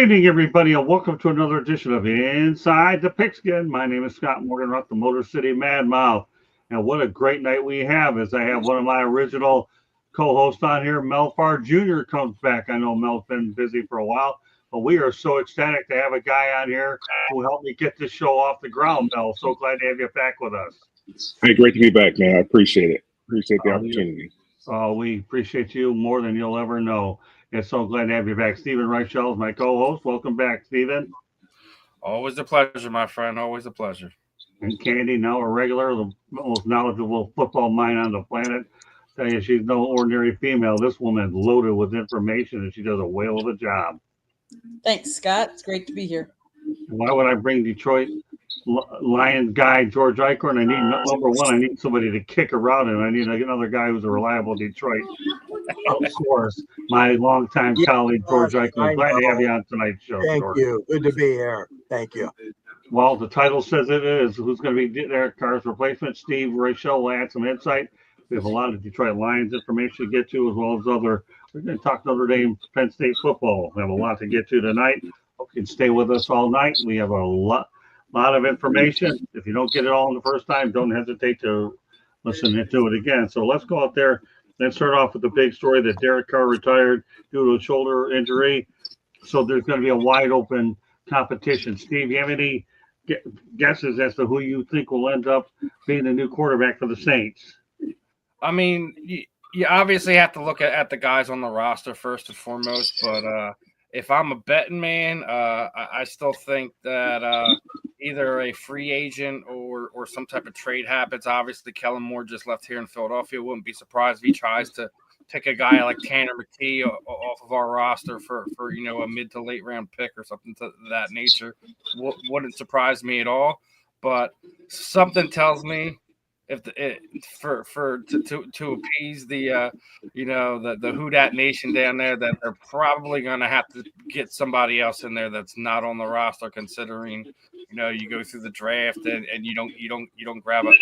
evening, everybody, and welcome to another edition of Inside the Pigskin. My name is Scott Morgan, the Motor City Mad Mouth. And what a great night we have as I have one of my original co-hosts on here, Mel Farr Jr. comes back. I know Mel's been busy for a while, but we are so ecstatic to have a guy on here who helped me get this show off the ground, Mel. So glad to have you back with us. Hey, great to be back, man. I appreciate it. Appreciate the opportunity. We appreciate you more than you'll ever know. And so glad to have you back. Stephen Reichel is my co-host. Welcome back, Stephen. Always a pleasure, my friend. Always a pleasure. And Candy, now a regular, the most knowledgeable football mind on the planet. Tell you, she's no ordinary female. This woman is loaded with information, and she does a whale of a job. Thanks, Scott. It's great to be here. Why would I bring Detroit Lions guy George Eichhorn? I need number one. I need somebody to kick around, and I need another guy who's a reliable Detroit. Of course, my longtime colleague George Eichhorn. Glad to have you on tonight's show. Thank George. you. Good to be here. Thank you. Well, the title says it is. Who's going to be Derek Carr's replacement? Steve Reichel will add some insight. We have a lot of Detroit Lions information to get to, as well as other. We're going to talk Notre Dame, Penn State football. We have a lot to get to tonight. Hope you can stay with us all night. We have a lot of information. If you don't get it all in the first time, don't hesitate to listen to it again. So let's go out there. Let's start off with the big story that Derek Carr retired due to a shoulder injury. So there's going to be a wide open competition. Steve, you have any guesses as to who you think will end up being the new quarterback for the Saints? I mean, you obviously have to look at the guys on the roster first and foremost, but if I'm a betting man, I still think that either a free agent or some type of trade happens. Obviously, Kellen Moore just left here in Philadelphia. Wouldn't be surprised if he tries to take a guy like Tanner McKee off of our roster for a mid to late round pick or something to that nature. Wouldn't surprise me at all. But something tells me to appease the the Who Dat Nation down there, that they're probably going to have to get somebody else in there that's not on the roster, considering you go through the draft and you don't grab a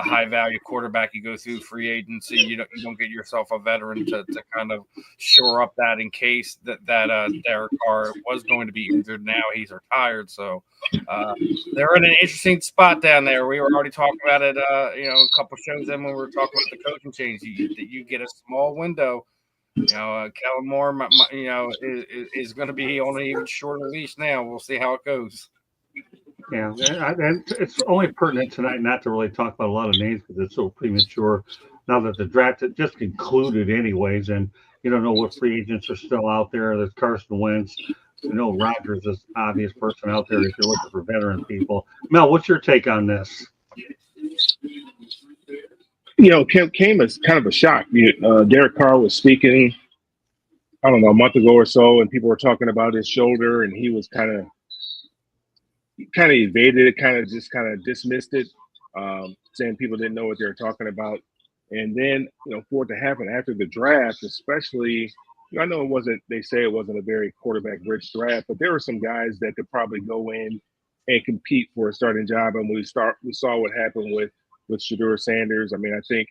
high value quarterback. You go through free agency. You don't get yourself a veteran to kind of shore up that in case that Derek Carr was going to be injured. Now he's retired, so they're in an interesting spot down there. We were already talking about it, a couple shows in when we were talking about the coaching change. You get a small window. Kellen Moore, is going to be on an even shorter leash now. We'll see how it goes. Yeah, and it's only pertinent tonight not to really talk about a lot of names because it's so premature now that the draft had just concluded anyways, and you don't know what free agents are still out there. There's Carson Wentz. Rodgers is obvious person out there if you're looking for veteran people. Mel, what's your take on this? Came as kind of a shock. Derek Carr was speaking, I don't know, a month ago or so, and people were talking about his shoulder, and he was kind of evaded it, kind of dismissed it, saying people didn't know what they were talking about. And then, for it to happen after the draft, especially, I know they say it wasn't a very quarterback-rich draft, but there were some guys that could probably go in and compete for a starting job. And we saw what happened with Shedeur Sanders. I mean, I think,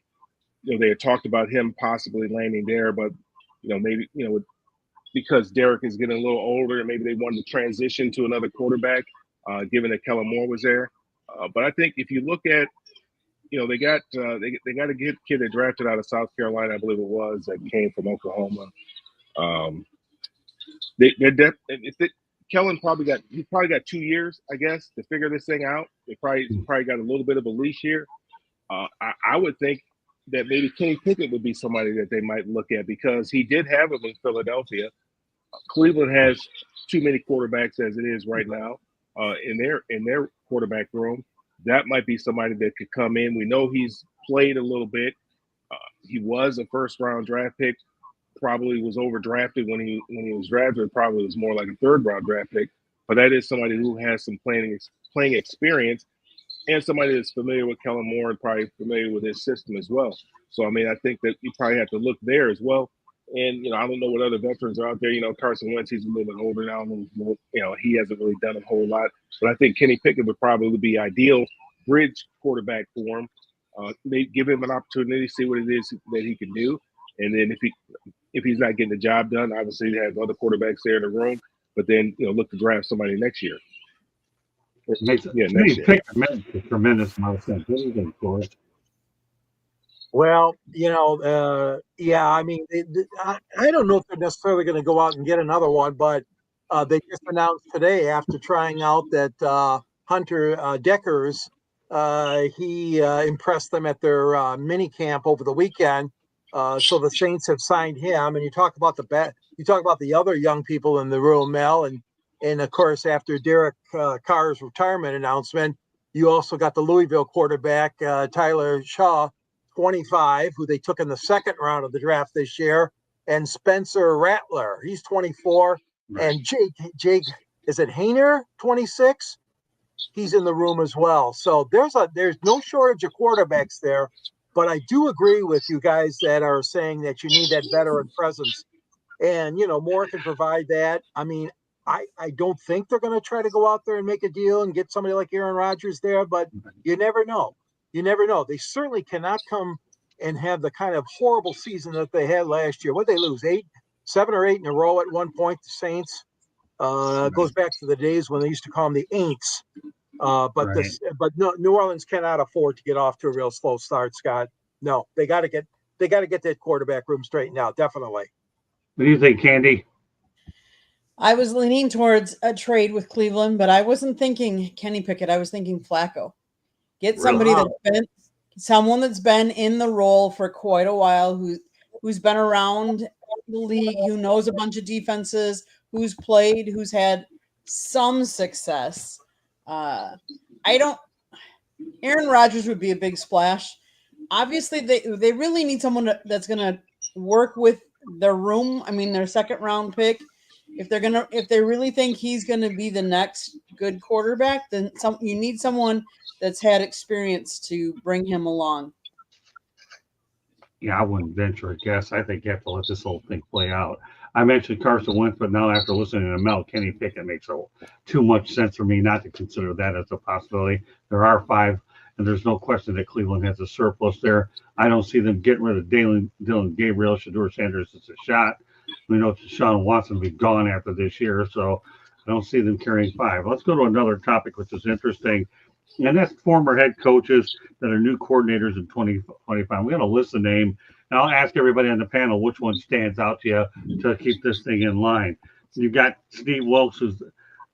they had talked about him possibly landing there, but, maybe, because Derek is getting a little older, maybe they wanted to transition to another quarterback, given that Kellen Moore was there. But I think if you look at, they got a good kid that drafted out of South Carolina, I believe it was, that came from Oklahoma. Kellen probably got 2 years, I guess, to figure this thing out. They probably got a little bit of a leash here. I would think that maybe Kenny Pickett would be somebody that they might look at, because he did have him in Philadelphia. Cleveland has too many quarterbacks as it is right now in their quarterback room. That might be somebody that could come in. We know he's played a little bit. He was a first-round draft pick. Probably was overdrafted when he was drafted. Probably was more like a third-round draft pick. But that is somebody who has some playing experience, and somebody that's familiar with Kellen Moore and probably familiar with his system as well. So, I mean, I think that you probably have to look there as well. And, I don't know what other veterans are out there. Carson Wentz, he's a little bit older now. He hasn't really done a whole lot. But I think Kenny Pickett would probably be ideal bridge quarterback for him. They give him an opportunity, see what it is that he can do. And then if he's not getting the job done, obviously they have other quarterbacks there in the room. but then look to draft somebody next year. Next year. Pick makes a tremendous amount of sense. What do you think, Corey? Well, yeah, I mean, I don't know if they're necessarily going to go out and get another one, but they just announced today after trying out that Hunter Deckers, he impressed them at their mini camp over the weekend. So the Saints have signed him, and you talk about the other young people in the room, Mel, and of course after Derek Carr's retirement announcement, you also got the Louisville quarterback Tyler Shaw, 25, who they took in the second round of the draft this year, and Spencer Rattler, he's 24, right. And Jake, is it Hayner, 26? He's in the room as well. So there's no shortage of quarterbacks there, but I do agree with you guys that are saying that you need that veteran presence, and Moore can provide that. I mean, I don't think they're going to try to go out there and make a deal and get somebody like Aaron Rodgers there, but you never know. You never know. They certainly cannot come and have the kind of horrible season that they had last year. What did they lose? 7 or 8 in a row at one point, the Saints. Goes back to the days when they used to call them the Aints. But no, New Orleans cannot afford to get off to a real slow start, Scott. No, they got to get that quarterback room straightened out. Definitely. What do you think, Candy? I was leaning towards a trade with Cleveland, but I wasn't thinking Kenny Pickett. I was thinking Flacco. Get somebody someone that's been in the role for quite a while, who's been around the league, who knows a bunch of defenses, who's played, who's had some success. Aaron Rodgers would be a big splash. Obviously, they really need someone that's going to work with their room. I mean, their second round pick. If they really think he's going to be the next good quarterback, then you need someone that's had experience to bring him along. Yeah, I wouldn't venture a guess. I think you have to let this whole thing play out. I mentioned Carson Wentz, but now after listening to Mel, Kenny Pickett makes too much sense for me not to consider that as a possibility. There are 5, and there's no question that Cleveland has a surplus there. I don't see them getting rid of Dylan Gabriel. Shedeur Sanders is a shot. We know Deshaun Watson will be gone after this year, so I don't see them carrying 5. Let's go to another topic, which is interesting, and that's former head coaches that are new coordinators in 2025. We're going to list the name, and I'll ask everybody on the panel which one stands out to you to keep this thing in line. You've got Steve Wilkes, who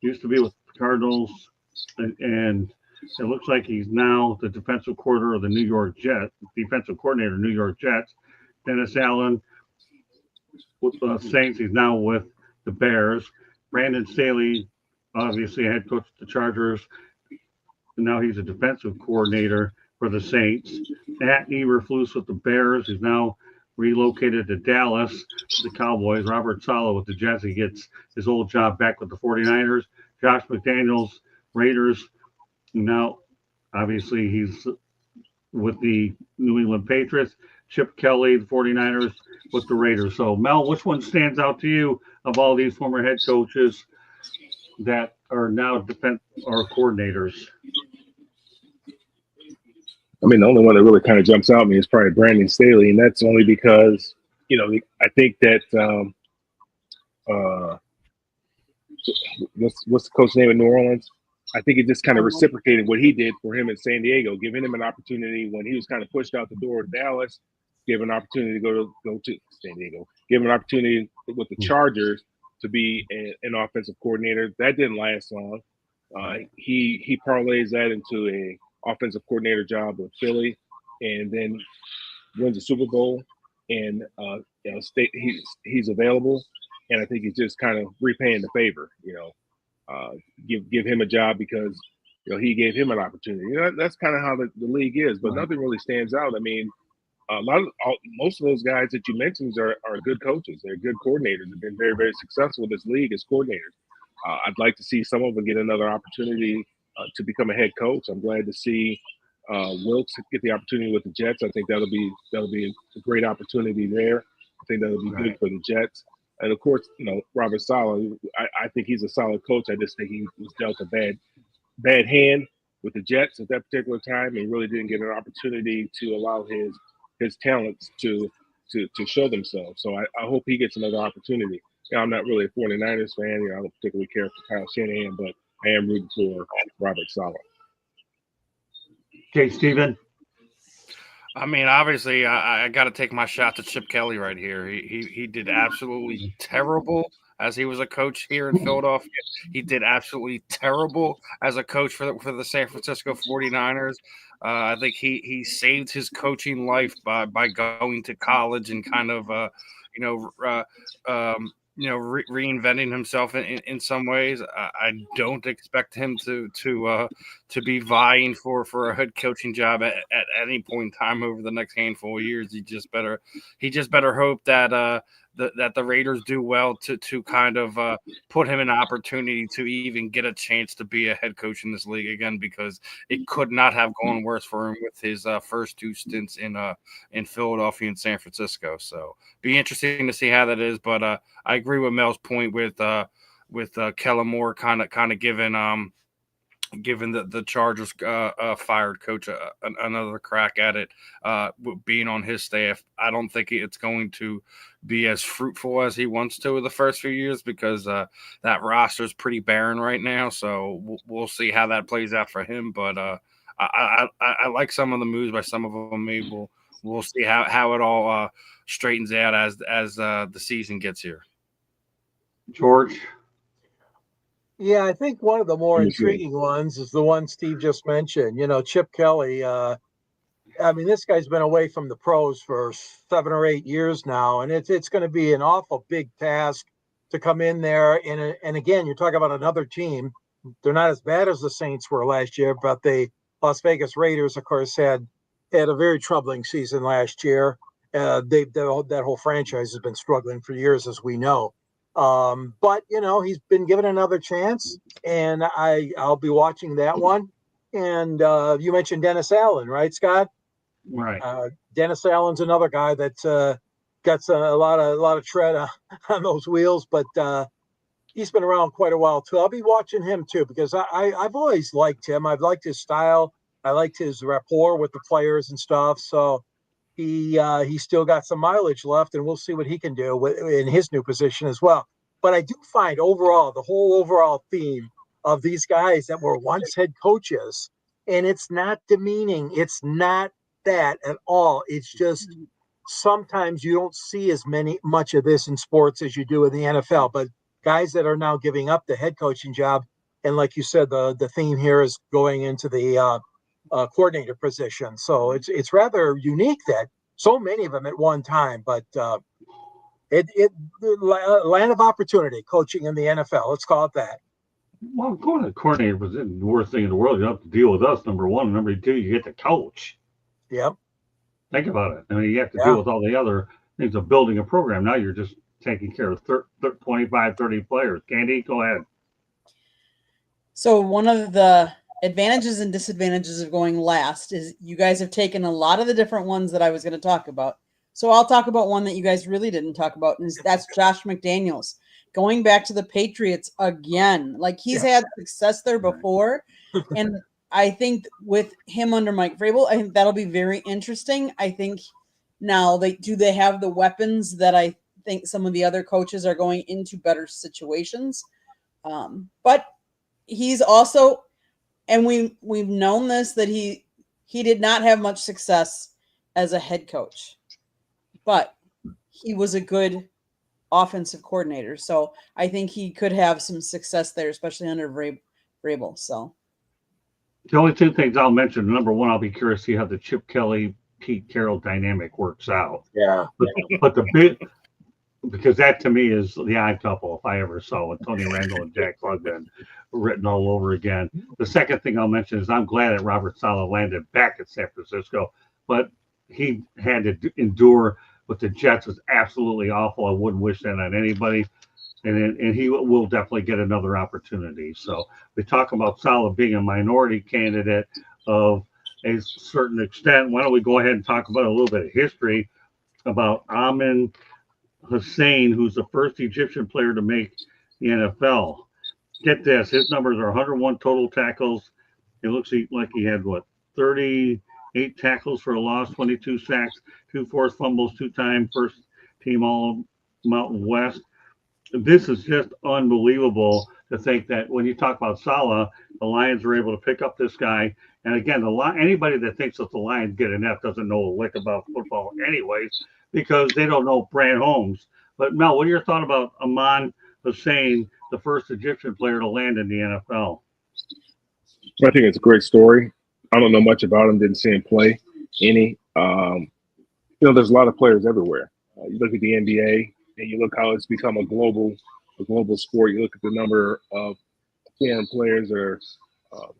used to be with the Cardinals, and it looks like he's now the defensive coordinator of the New York Jets. Dennis Allen with the Saints, he's now with the Bears. Brandon Staley, obviously a head coach of the Chargers, and now he's a defensive coordinator for the Saints. Matt Eberflus with the Bears, he's now relocated to Dallas, the Cowboys. Robert Saleh with the Jets, he gets his old job back with the 49ers. Josh McDaniels, Raiders, now obviously he's with the New England Patriots. Chip Kelly, the 49ers, with the Raiders. So, Mel, which one stands out to you of all these former head coaches that are now defense or coordinators? I mean, the only one that really kind of jumps out at me is probably Brandon Staley, and that's only because, I think that what's the coach's name in New Orleans? I think it just kind of reciprocated what he did for him in San Diego, giving him an opportunity when he was kind of pushed out the door of Dallas, give an opportunity to go to San Diego, give an opportunity with the Chargers to be an offensive coordinator. That didn't last long. He parlays that into a offensive coordinator job with Philly, and then wins the Super Bowl. And he's available, and I think he's just kind of repaying the favor. Give him a job because he gave him an opportunity. That's kind of how the league is. But nothing really stands out. I mean, most of those guys that you mentioned are good coaches. They're good coordinators. They've been very, very successful in this league as coordinators. I'd like to see some of them get another opportunity to become a head coach. I'm glad to see Wilkes get the opportunity with the Jets. I think that'll be a great opportunity there. I think that'll be good for the Jets. And of course, Robert Saleh, I think he's a solid coach. I just think he was dealt a bad hand with the Jets at that particular time, and really didn't get an opportunity to allow his talents to show themselves. So I hope he gets another opportunity. I'm not really a 49ers fan. I don't particularly care for Kyle Shanahan, but I am rooting for Robert Saleh. Okay, Steven. I mean, obviously, I got to take my shot to Chip Kelly right here. He did absolutely terrible as he was a coach here in Philadelphia. He did absolutely terrible as a coach for the San Francisco 49ers. I think he saved his coaching life by going to college and kind of reinventing himself in some ways. I don't expect him to be vying for a head coaching job at any point in time over the next handful of years. He just better hope that that the Raiders do well to kind of put him an opportunity to even get a chance to be a head coach in this league again, because it could not have gone worse for him with his first two stints in Philadelphia and San Francisco. So be interesting to see how that is. But I agree with Mel's point with Kellen Moore kind of given the Chargers fired coach another crack at it, being on his staff. I don't think it's going to be as fruitful as he wants to in the first few years, because that roster is pretty barren right now. So we'll see how that plays out for him. But I like some of the moves by some of them. Maybe we'll see how it all straightens out as the season gets here. George. Yeah, I think one of the more intriguing ones is the one Steve just mentioned. Chip Kelly. I mean, this guy's been away from the pros for 7 or 8 years now, and it's going to be an awful big task to come in there. And again, you're talking about another team. They're not as bad as the Saints were last year, but the Las Vegas Raiders, of course, had a very troubling season last year. That whole franchise has been struggling for years, as we know. But he's been given another chance, and I'll be watching that one. And you mentioned Dennis Allen, right, Scott? Right. Dennis Allen's another guy that's got a lot of tread on those wheels, but he's been around quite a while too. I'll be watching him too, because I've always liked him. I've liked his style. I liked his rapport with the players and stuff. So he's still got some mileage left, and we'll see what he can do in his new position as well. But I do find overall, the whole overall theme of these guys that were once head coaches, and it's not demeaning. It's not that at all. It's just sometimes you don't see as much of this in sports as you do in the NFL. But guys that are now giving up the head coaching job, and like you said, the theme here is going into the coordinator position. So it's rather unique that so many of them at one time, but land of opportunity coaching in the NFL. Let's call it that. Well, going to coordinator was the worst thing in the world. You don't have to deal with us, number one. And number two, you get to coach. Yep. Think about it. I mean, you have to deal with all the other things of building a program. Now you're just taking care of 25, 30 players. Candy, go ahead. So one of the advantages and disadvantages of going last is you guys have taken a lot of the different ones that I was going to talk about. So I'll talk about one that you guys really didn't talk about, and that's Josh McDaniels. Going back to the Patriots again. Like, he's had success there before, and I think with him under Mike Vrabel, I think that'll be very interesting. I think now they have the weapons that I think some of the other coaches are going into better situations. But he's also, and we've known this, that he did not have much success as a head coach, but he was a good offensive coordinator. So I think he could have some success there, especially under Vrabel. So the only two things I'll mention, number one, I'll be curious to see how the Chip Kelly, Pete Carroll dynamic works out. Yeah. But the big, because that to me is the odd couple if I ever saw, with Tony Randall and Jack Lugden written all over again. The second thing I'll mention is I'm glad that Robert Saleh landed back at San Francisco, but he had to endure with the Jets was absolutely awful. I wouldn't wish that on anybody. And he will definitely get another opportunity. So we talk about Saleh being a minority candidate of a certain extent. Why don't we go ahead and talk about a little bit of history about Amin Hussein, who's the first Egyptian player to make the NFL. Get this, his numbers are 101 total tackles. It looks like he had, 38 tackles for a loss, 22 sacks, 2 forced fumbles, 2-time first team All Mountain West. this is just unbelievable to think that when you talk about Salah, the Lions were able to pick up this guy. And again, anybody that thinks that the Lions get an F doesn't know a lick about football, anyways, because they don't know Brand Holmes. But Mel, what are your thoughts about Amon Hussein, the first Egyptian player to land in the NFL? I think it's a great story. I don't know much about him. Didn't see him play any. There's a lot of players everywhere. You look at the NBA, and you look how it's become a global sport. You look at the number of foreign players that are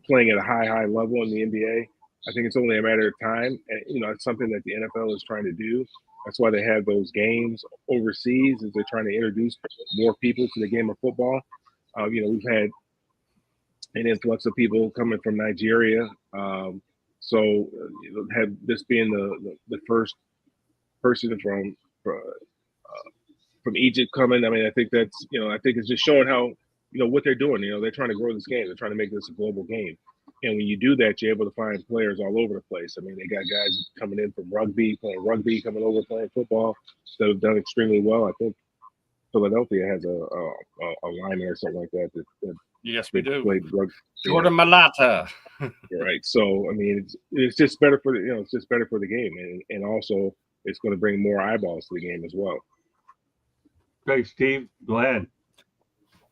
playing at a high level in the NBA. I think it's only a matter of time. And, it's something that the NFL is trying to do. That's why they have those games overseas, is they're trying to introduce more people to the game of football. We've had an influx of people coming from Nigeria. So have this being the first person from Egypt coming. I mean, I think that's, I think it's just showing how, what they're doing. They're trying to grow this game. They're trying to make this a global game. And when you do that, you're able to find players all over the place. I mean, they got guys coming in from playing rugby, coming over playing football that have done extremely well. I think Philadelphia has a lineman or something like that. Yes, we do. Jordan Malata. Right. So, I mean, it's just better for it's just better for the game, and also it's going to bring more eyeballs to the game as well. Great, Steve. Go ahead.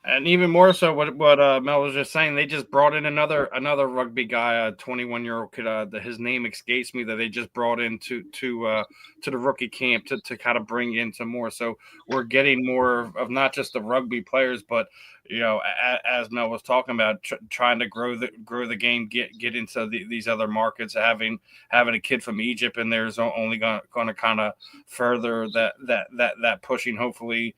And even more so, what Mel was just saying, they just brought in another rugby guy, a 21-year-old kid. His name escapes me, that they just brought in to the rookie camp to kind of bring in some more. So we're getting more of not just the rugby players, but as Mel was talking about, trying to grow the game, get into these other markets. Having a kid from Egypt in there is only going to kind of further that pushing. Hopefully.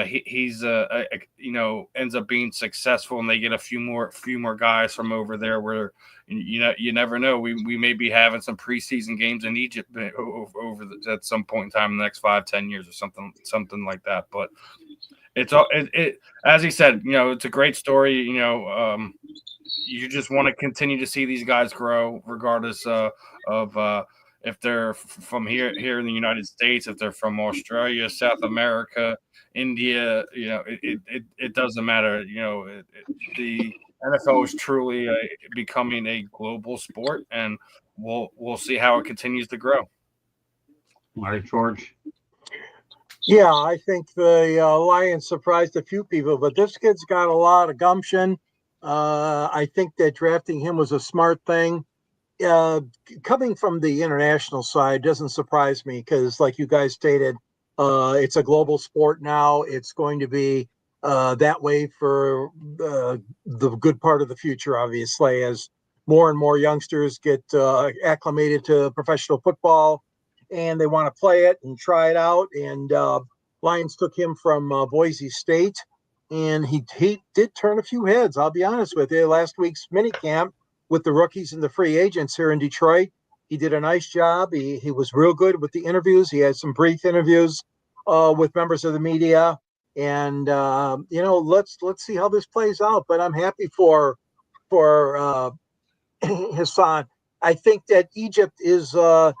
He's ends up being successful, and they get a few more guys from over there. Where you never know, we may be having some preseason games in Egypt over at some point in time in the next 5-10 years or something like that. But it's as he said, it's a great story. You just want to continue to see these guys grow, regardless of if they're from here in the United States, if they're from Australia, South America, India, it doesn't matter. The NFL is truly becoming a global sport, and we'll see how it continues to grow. All right, George. Yeah, I think the Lions surprised a few people, but this kid's got a lot of gumption. I think that drafting him was a smart thing. Coming from the international side doesn't surprise me, because like you guys stated, it's a global sport now. It's going to be that way for the good part of the future, obviously, as more and more youngsters get acclimated to professional football and they want to play it and try it out. And Lions took him from Boise State, and he did turn a few heads. I'll be honest with you. Last week's mini camp with the rookies and the free agents here in Detroit, he did a nice job. He was real good with the interviews. He had some brief interviews with members of the media, and let's see how this plays out. But I'm happy for Hassan. I think that Egypt is an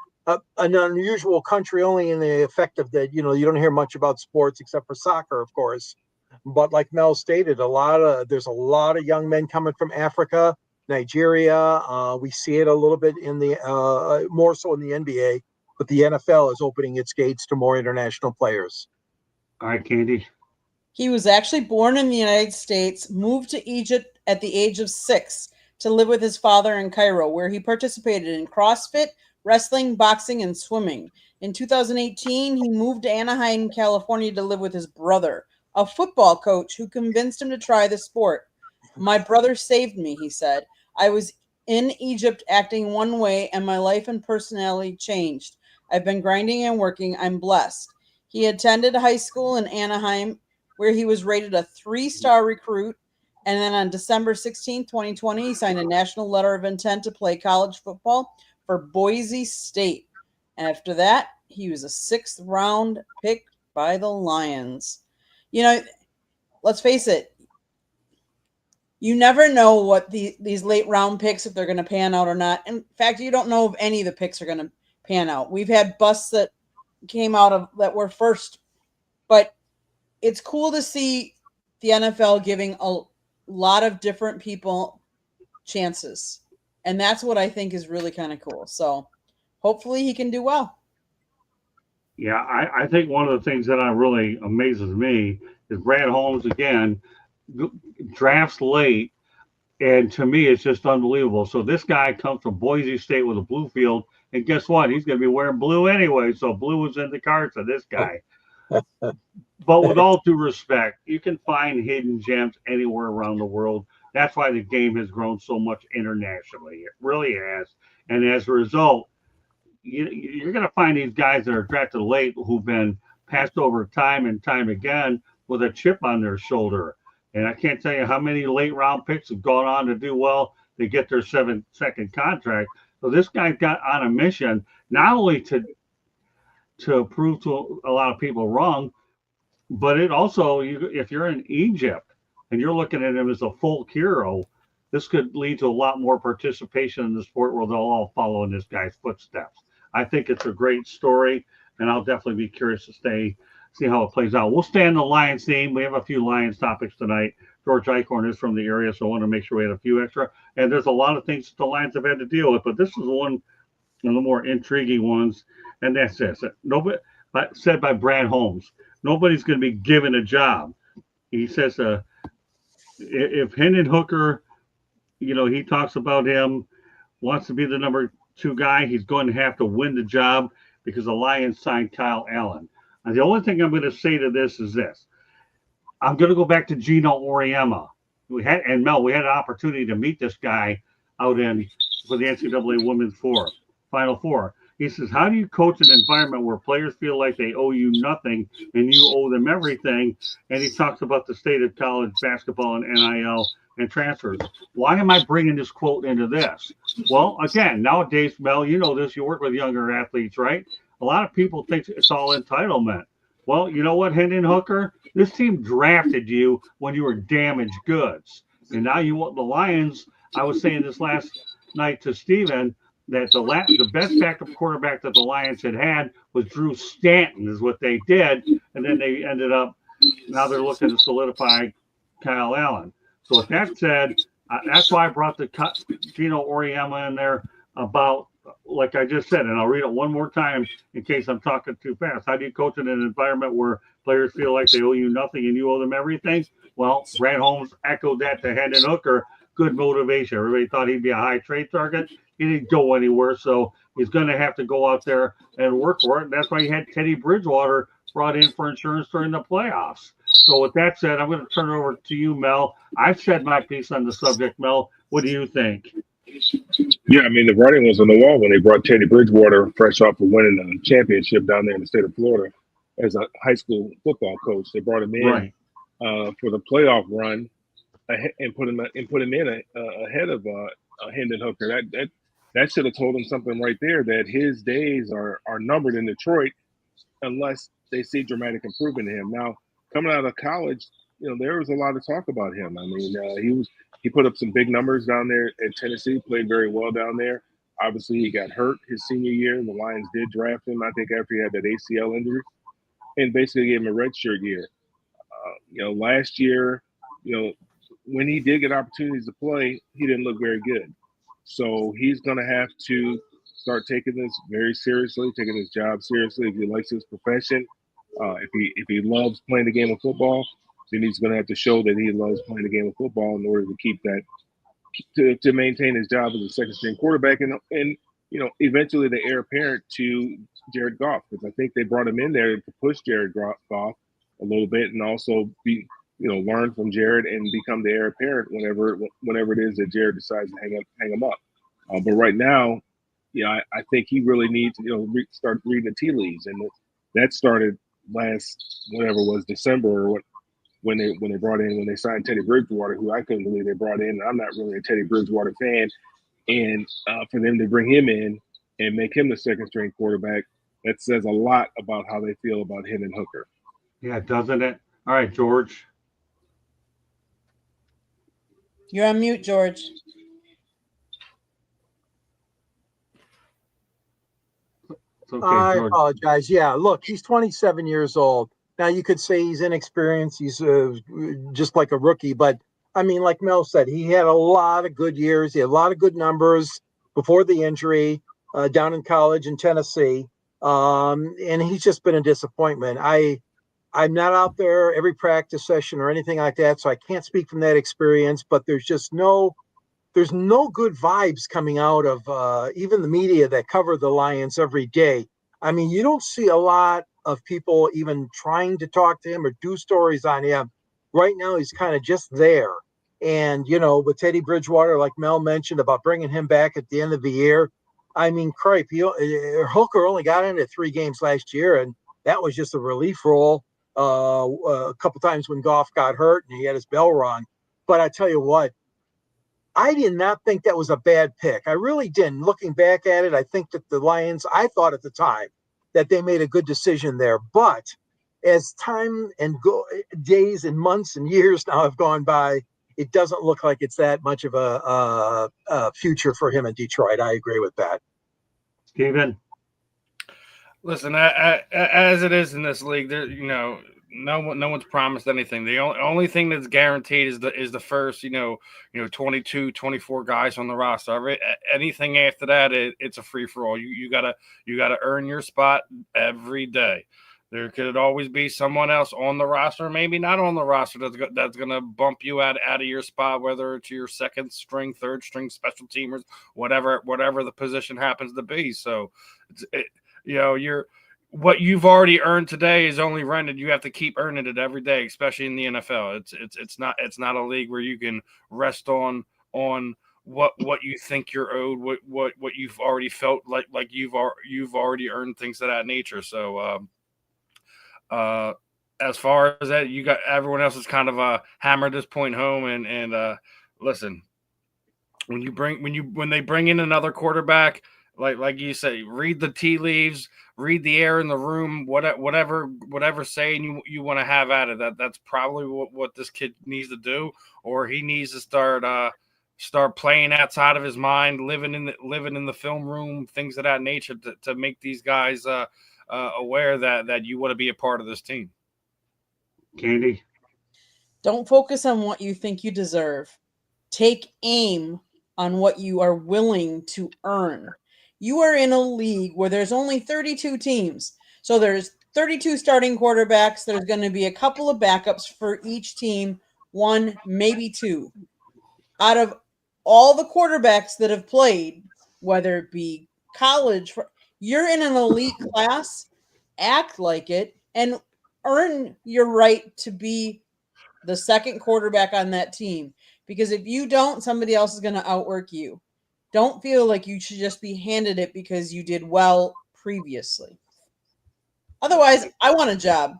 unusual country, only in the effect of that you don't hear much about sports except for soccer, of course. But like Mel stated, there's a lot of young men coming from Africa, Nigeria. We see it a little bit in the more so in the NBA, but the NFL is opening its gates to more international players. All right, Candy. He was actually born in the United States, moved to Egypt at the age of 6 to live with his father in Cairo, where he participated in CrossFit, wrestling, boxing, and swimming. In 2018, he moved to Anaheim, California to live with his brother, a football coach who convinced him to try the sport. My brother saved me, he said. I was in Egypt acting one way, and my life and personality changed. I've been grinding and working. I'm blessed. He attended high school in Anaheim, where he was rated a 3-star recruit. And then on December 16, 2020, he signed a national letter of intent to play college football for Boise State. After that, he was a 6th round pick by the Lions. Let's face it, you never know what these late round picks, if they're going to pan out or not. In fact, you don't know if any of the picks are going to pan out. We've had busts that came out of that were first, but it's cool to see the NFL giving a lot of different people chances. And that's what I think is really kind of cool. So hopefully he can do well. Yeah, I think one of the things that really amazes me is Brad Holmes again drafts late, and to me it's just unbelievable. So this guy comes from Boise State with a blue field, and guess what? He's going to be wearing blue anyway. So blue was in the cards for this guy. But with all due respect, you can find hidden gems anywhere around the world. That's why the game has grown so much internationally. It really has, and as a result, you're going to find these guys that are drafted late who've been passed over time and time again with a chip on their shoulder. And I can't tell you how many late round picks have gone on to do well. They get their 7-second contract. So this guy got on a mission not only to prove to a lot of people wrong, but it also, if you're in Egypt and you're looking at him as a folk hero, this could lead to a lot more participation in the sport where they'll all follow in this guy's footsteps. I think it's a great story, and I'll definitely be curious to see how it plays out. We'll stay on the Lions theme. We have a few Lions topics tonight. George Eichhorn is from the area, so I want to make sure we had a few extra. And there's a lot of things that the Lions have had to deal with, but this is one of the more intriguing ones, and that's this. Nobody, said by Brad Holmes, nobody's going to be given a job. He says if Hendon Hooker, he talks about him, wants to be the number 2 guy, he's going to have to win the job because the Lions signed Kyle Allen. And the only thing I'm going to say to this is this. I'm going to go back to Gino Auriemma. We had an opportunity to meet this guy out for the NCAA Women's Final Four. He says, how do you coach an environment where players feel like they owe you nothing and you owe them everything? And he talks about the state of college basketball and NIL and transfers. Why am I bringing this quote into this? Well, again, nowadays, Mel, you know this. You work with younger athletes, right? A lot of people think it's all entitlement. Well, you know what, Hendon Hooker? This team drafted you when you were damaged goods. And now you want the Lions. I was saying this last night to Steven, that the best backup quarterback that the Lions had was Drew Stanton, is what they did. And then they ended up, now they're looking to solidify Kyle Allen. So with that said, that's why I brought the Gino Auriemma in there about, like I just said, and I'll read it one more time in case I'm talking too fast. How do you coach in an environment where players feel like they owe you nothing and you owe them everything? Well, Brad Holmes echoed that to Hendon Hooker. Good motivation. Everybody thought he'd be a high trade target. He didn't go anywhere, so he's going to have to go out there and work for it. And that's why he had Teddy Bridgewater brought in for insurance during the playoffs. So with that said, I'm going to turn it over to you, Mel. I've said my piece on the subject, Mel. What do you think? Yeah, I mean, the writing was on the wall when they brought Teddy Bridgewater fresh off of winning a championship down there in the state of Florida as a high school football coach. They brought him in for the playoff run and put him in ahead of Hendon Hooker. That should have told him something right there, that his days are numbered in Detroit unless they see dramatic improvement in him. Now, coming out of college, there was a lot of talk about him. I mean, he put up some big numbers down there at Tennessee, played very well down there. Obviously, he got hurt his senior year. The Lions did draft him, I think, after he had that ACL injury, and basically gave him a redshirt year. Last year, when he did get opportunities to play, he didn't look very good. So he's going to have to start taking this very seriously, taking his job seriously. If he likes his profession, if he loves playing the game of football, then he's going to have to show that he loves playing the game of football in order to keep that, to maintain his job as a second-string quarterback and eventually the heir apparent to Jared Goff, because I think they brought him in there to push Jared Goff a little bit and also learn from Jared and become the heir apparent whenever it is that Jared decides to hang him up. But right now, I think he really needs to start reading the tea leaves, and that started last December or when they signed Teddy Bridgewater, who I couldn't believe they brought in. I'm not really a Teddy Bridgewater fan, and for them to bring him in and make him the second string quarterback, that says a lot about how they feel about Hendon Hooker. Yeah, doesn't it? All right, George. You're on mute, George. Okay, I apologize. Yeah, look, he's 27 years old. Now you could say he's inexperienced. He's just like a rookie, but I mean, like Mel said, he had a lot of good years. He had a lot of good numbers before the injury down in college in Tennessee, and he's just been a disappointment. I'm not out there every practice session or anything like that, so I can't speak from that experience. But there's no good vibes coming out of even the media that cover the Lions every day. I mean, you don't see a lot of people even trying to talk to him or do stories on him. Right now, he's kind of just there. And, with Teddy Bridgewater, like Mel mentioned about bringing him back at the end of the year, I mean, cripe, Hooker only got into 3 games last year, and that was just a relief role a couple times when Goff got hurt and he had his bell rung. But I tell you what, I did not think that was a bad pick. I really didn't. Looking back at it, I think that the Lions, I thought at the time that they made a good decision there. But as time and days and months and years now have gone by, it doesn't look like it's that much of a future for him in Detroit. I agree with that. Steven? Listen, as it is in this league, there, no one's promised anything. The only thing that's guaranteed is the first, 22, 24 guys on the roster. Anything after that, it's a free for all. You gotta earn your spot every day. There could always be someone else on the roster, maybe not on the roster, that's gonna bump you out of your spot, whether it's your second string, third string, special teamers, whatever the position happens to be. So, what you've already earned today is only rented. You have to keep earning it every day, especially in the NFL. It's not a league where you can rest on what you think you're owed, what you've already felt like you've already earned, things of that nature. So as far as that, you got everyone else is kind of hammered this point home. And listen, when they bring in another quarterback, like you say, read the tea leaves, read the air in the room, whatever saying you want to have at it. That's probably what this kid needs to do, or he needs to start playing outside of his mind, living in the film room, things of that nature, to make these guys aware that you want to be a part of this team. Candy? Don't focus on what you think you deserve. Take aim on what you are willing to earn. You are in a league where there's only 32 teams. So there's 32 starting quarterbacks. There's going to be a couple of backups for each team, 1, maybe 2. Out of all the quarterbacks that have played, whether it be college, you're in an elite class, act like it, and earn your right to be the second quarterback on that team. Because if you don't, somebody else is going to outwork you. Don't feel like you should just be handed it because you did well previously. Otherwise, I want a job.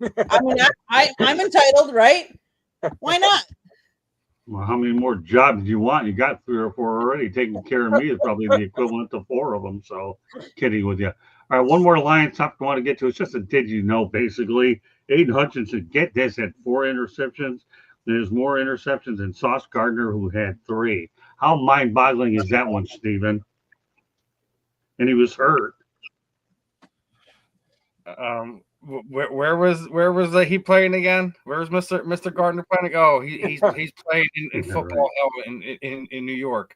I mean, I'm entitled, right? Why not? Well, how many more jobs do you want? You got 3 or 4 already. Taking care of me is probably the equivalent to 4 of them. So, kidding with you. All right, one more Lions topic I want to get to. It's just a did you know, basically. Aiden Hutchinson, get this, had 4 interceptions. There's more interceptions than Sauce Gardner, who had 3. How mind-boggling is that one, Steven? And he was hurt. Where was he playing again? Where was Mr. Gardner playing? Oh, he's playing in football in New York.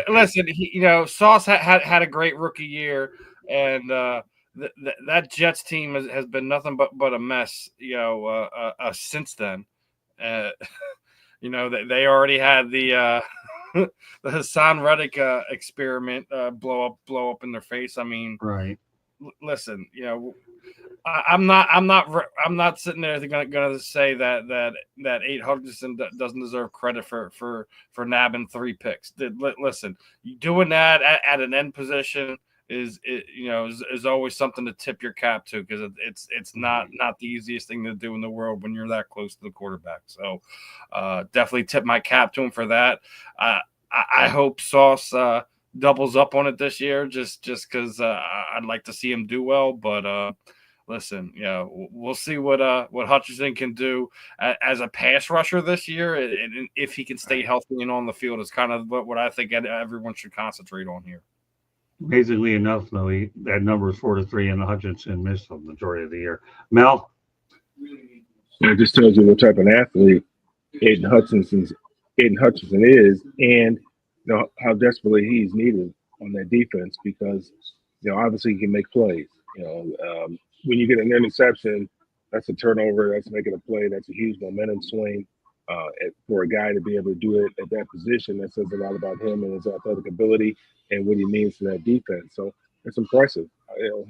Listen, Sauce had a great rookie year, and that Jets team has been nothing but a mess, since then. They already had the the Hassan Reddick experiment blow up in their face. I mean, right. Listen, I'm not sitting there gonna say that Aiden Hutchinson doesn't deserve credit for nabbing 3 picks. Listen, doing that at an end position is always something to tip your cap to, because it's not the easiest thing to do in the world when you're that close to the quarterback. So definitely tip my cap to him for that. I hope Sauce doubles up on it this year, just because I'd like to see him do well. But listen, we'll see what Hutchinson can do as a pass rusher this year, and if he can stay healthy and on the field is kind of what I think everyone should concentrate on here. Amazingly enough, though, that number is 4-3, and Hutchinson missed the majority of the year. Mel? It just tells you what type of athlete Aiden Hutchinson is, and how desperately he's needed on that defense because obviously he can make plays. When you get an interception, that's a turnover, that's making a play, that's a huge momentum swing. For a guy to be able to do it at that position, that says a lot about him and his athletic ability and what he means to that defense. So it's impressive.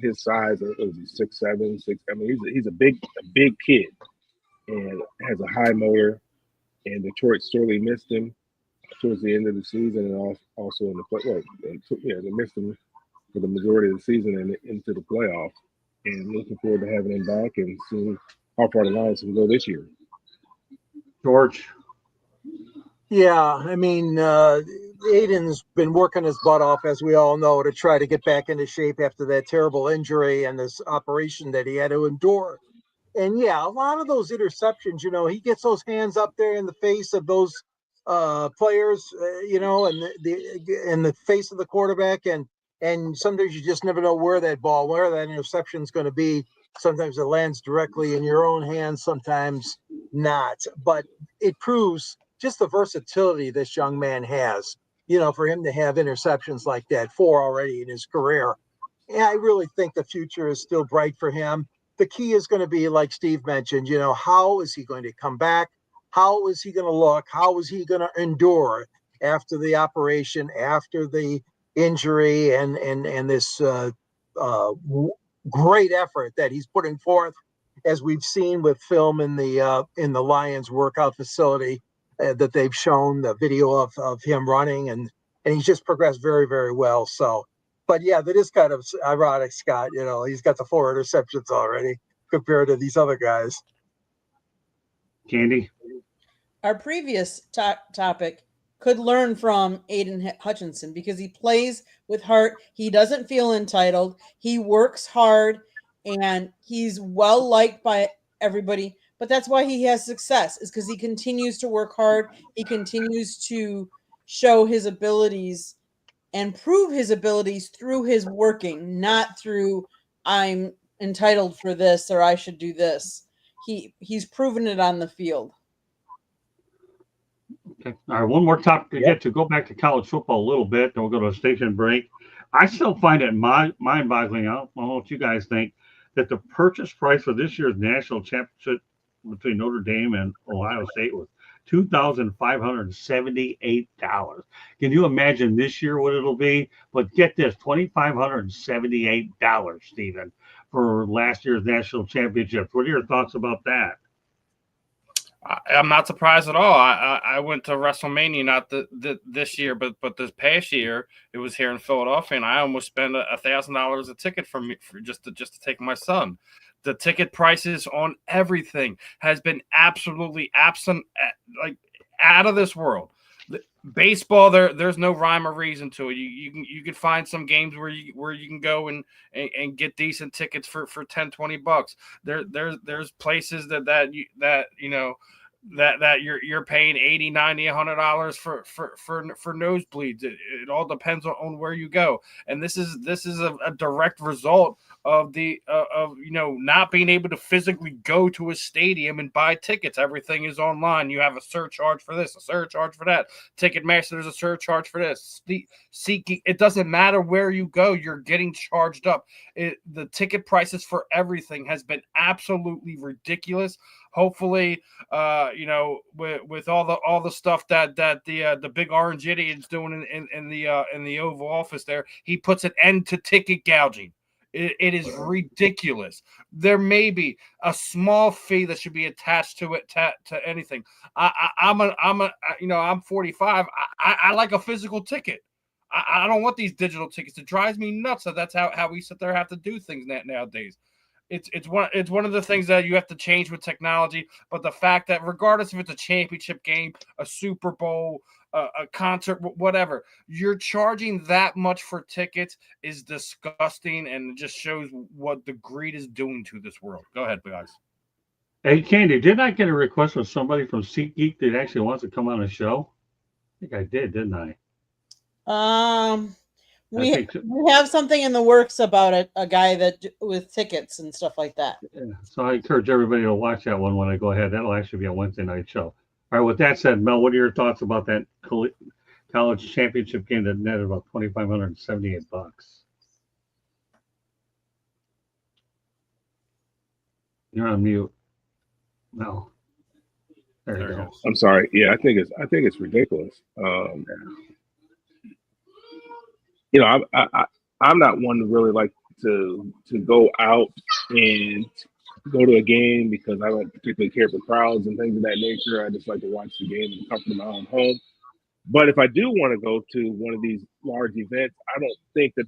His size is 6'7", 6. I mean, he's a big kid and has a high motor. And Detroit sorely missed him towards the end of the season, and also in the play. Well, they missed him for the majority of the season and into the playoffs. And looking forward to having him back and seeing how far the Lions can go this year. George? Yeah, I mean, Aiden's been working his butt off, as we all know, to try to get back into shape after that terrible injury and this operation that he had to endure. And yeah, a lot of those interceptions, he gets those hands up there in the face of those players, and in the face of the quarterback, and sometimes you just never know where that interception is going to be. Sometimes it lands directly in your own hands, sometimes not. But it proves just the versatility this young man has. For him to have interceptions like that, 4 already in his career. Yeah, I really think the future is still bright for him. The key is going to be, like Steve mentioned, how is he going to come back? How is he going to look? How is he going to endure after the operation, after the injury, and this great effort that he's putting forth, as we've seen with film in the Lions workout facility that they've shown the video of him running, and he's just progressed very, very well. So. But yeah, that is kind of ironic, Scott. He's got the 4 interceptions already compared to these other guys. Candy? Our previous topic could learn from Aiden Hutchinson because he plays with heart. He doesn't feel entitled. He works hard, and he's well liked by everybody. But that's why he has success, is because he continues to work hard. He continues to show his abilities and prove his abilities through his working, not through I'm entitled for this or I should do this. He's proven it on the field. Okay. All right, one more topic to get to. Go back to college football a little bit, then we'll go to a station break. I still find it mind-boggling. I don't know what you guys think, that the purchase price for this year's national championship between Notre Dame and Ohio State was $2,578. Can you imagine this year what it'll be? But get this, $2,578, Stephen, for last year's national championships. What are your thoughts about that? I'm not surprised at all. I went to WrestleMania not this year, but this past year it was here in Philadelphia, and I almost spent $1,000 a ticket for just to take my son. The ticket prices on everything has been absolutely absent, like out of this world. Baseball, there's no rhyme or reason to it. You can find some games where you can go and get decent tickets for $10-$20. There's places that you're paying $80, $90, $100 for nosebleeds. It all depends on where you go, and this is a direct result of not being able to physically go to a stadium and buy tickets. Everything is online. You have a surcharge for this, a surcharge for that. Ticketmaster, there's a surcharge for this. It doesn't matter where you go, you're getting charged up. The ticket prices for everything has been absolutely ridiculous. Hopefully, with all the stuff that the big orange idiot's doing in the Oval Office there, he puts an end to ticket gouging. It is ridiculous. There may be a small fee that should be attached to it to anything. I'm 45. I like a physical ticket. I don't want these digital tickets. It drives me nuts that that's how we sit there and have to do things nowadays. It's one of the things that you have to change with technology. But the fact that regardless if it's a championship game, a Super Bowl, a concert, whatever, you're charging that much for tickets is disgusting, and it just shows what the greed is doing to this world. Go ahead, guys. Hey, Candy, did I get a request from somebody from SeatGeek that actually wants to come on a show? I think I did, didn't I? We have something in the works about a guy that with tickets and stuff like that. Yeah. So I encourage everybody to watch that one when I go ahead. That'll actually be a Wednesday night show. All right. With that said, Mel, what are your thoughts about that college championship game that netted about $2,578? You're on mute. No. There you go. I'm sorry. Yeah, I think it's ridiculous. You know, I'm not one to really like to go out and go to a game because I don't particularly care for crowds and things of that nature. I just like to watch the game in the comfort of my own home. But if I do want to go to one of these large events, I don't think that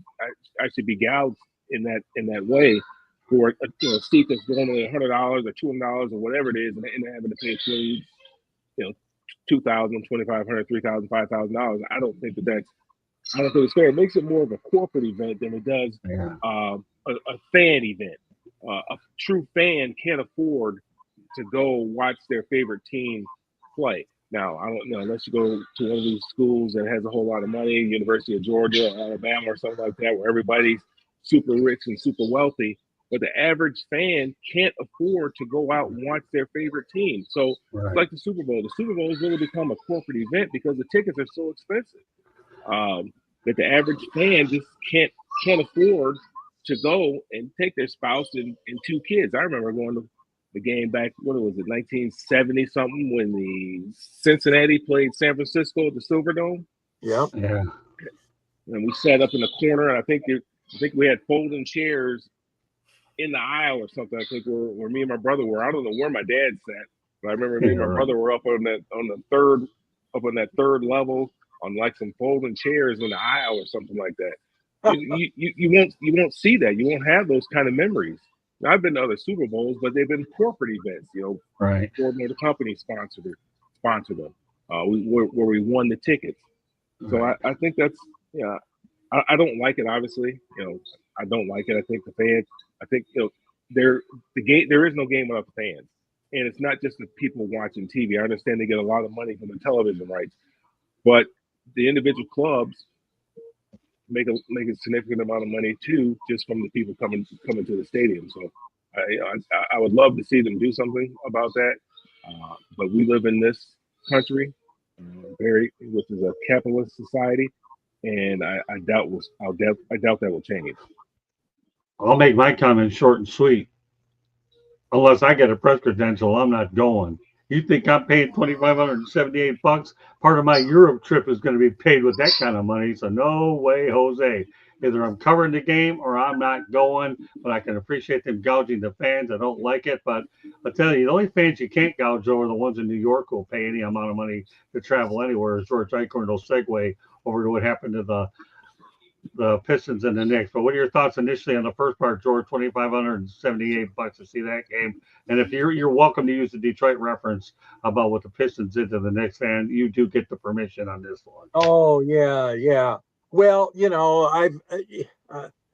I should be gouged in that way for a seat that's normally $100 or $200 or whatever it is, and having to pay $2,000, $2,500, $3,000, $5,000. I don't think it's fair. It makes it more of a corporate event than it does a fan event. A true fan can't afford to go watch their favorite team play. Now, I don't know, unless you go to one of these schools that has a whole lot of money, University of Georgia or Alabama or something like that, where everybody's super rich and super wealthy, but the average fan can't afford to go out and watch their favorite team. So it's like the Super Bowl. The Super Bowl has really become a corporate event because the tickets are so expensive that the average fan just can't afford to go and take their spouse and two kids. I remember going to the game back, what was it, 1970 something, when the Cincinnati played San Francisco at the Silverdome. Yeah. And we sat up in the corner, and I think we had folding chairs in the aisle or something. I think where me and my brother were. I don't know where my dad sat, but I remember me and my brother were up on that third level on like some folding chairs in the aisle or something like that. You won't see that. You won't have those kind of memories. Now, I've been to other Super Bowls, but they've been corporate events. Ford Motor Company sponsored them. Where we won the tickets. So I think that's I don't like it. Obviously, I don't like it. I think the fans. I think there is no game without the fans, and it's not just the people watching TV. I understand they get a lot of money from the television rights, but the individual clubs make a significant amount of money too, just from the people coming to the stadium. So I would love to see them do something about that. But we live in this country, which is a capitalist society, and I doubt that will change. I'll make my comments short and sweet. Unless I get a press credential, I'm not going. You think I'm paying $2,578? Part of my Europe trip is going to be paid with that kind of money. So no way, Jose. Either I'm covering the game or I'm not going. But I can appreciate them gouging the fans. I don't like it. But I tell you, the only fans you can't gouge over are the ones in New York who will pay any amount of money to travel anywhere. George Eichhorn will segue over to what happened to the Pistons and the Knicks. But what are your thoughts initially on the first part, George? $2,578 to see that game. And if you're welcome to use the Detroit reference about what the Pistons did to the Knicks, and you do get the permission on this one. Oh yeah. Well,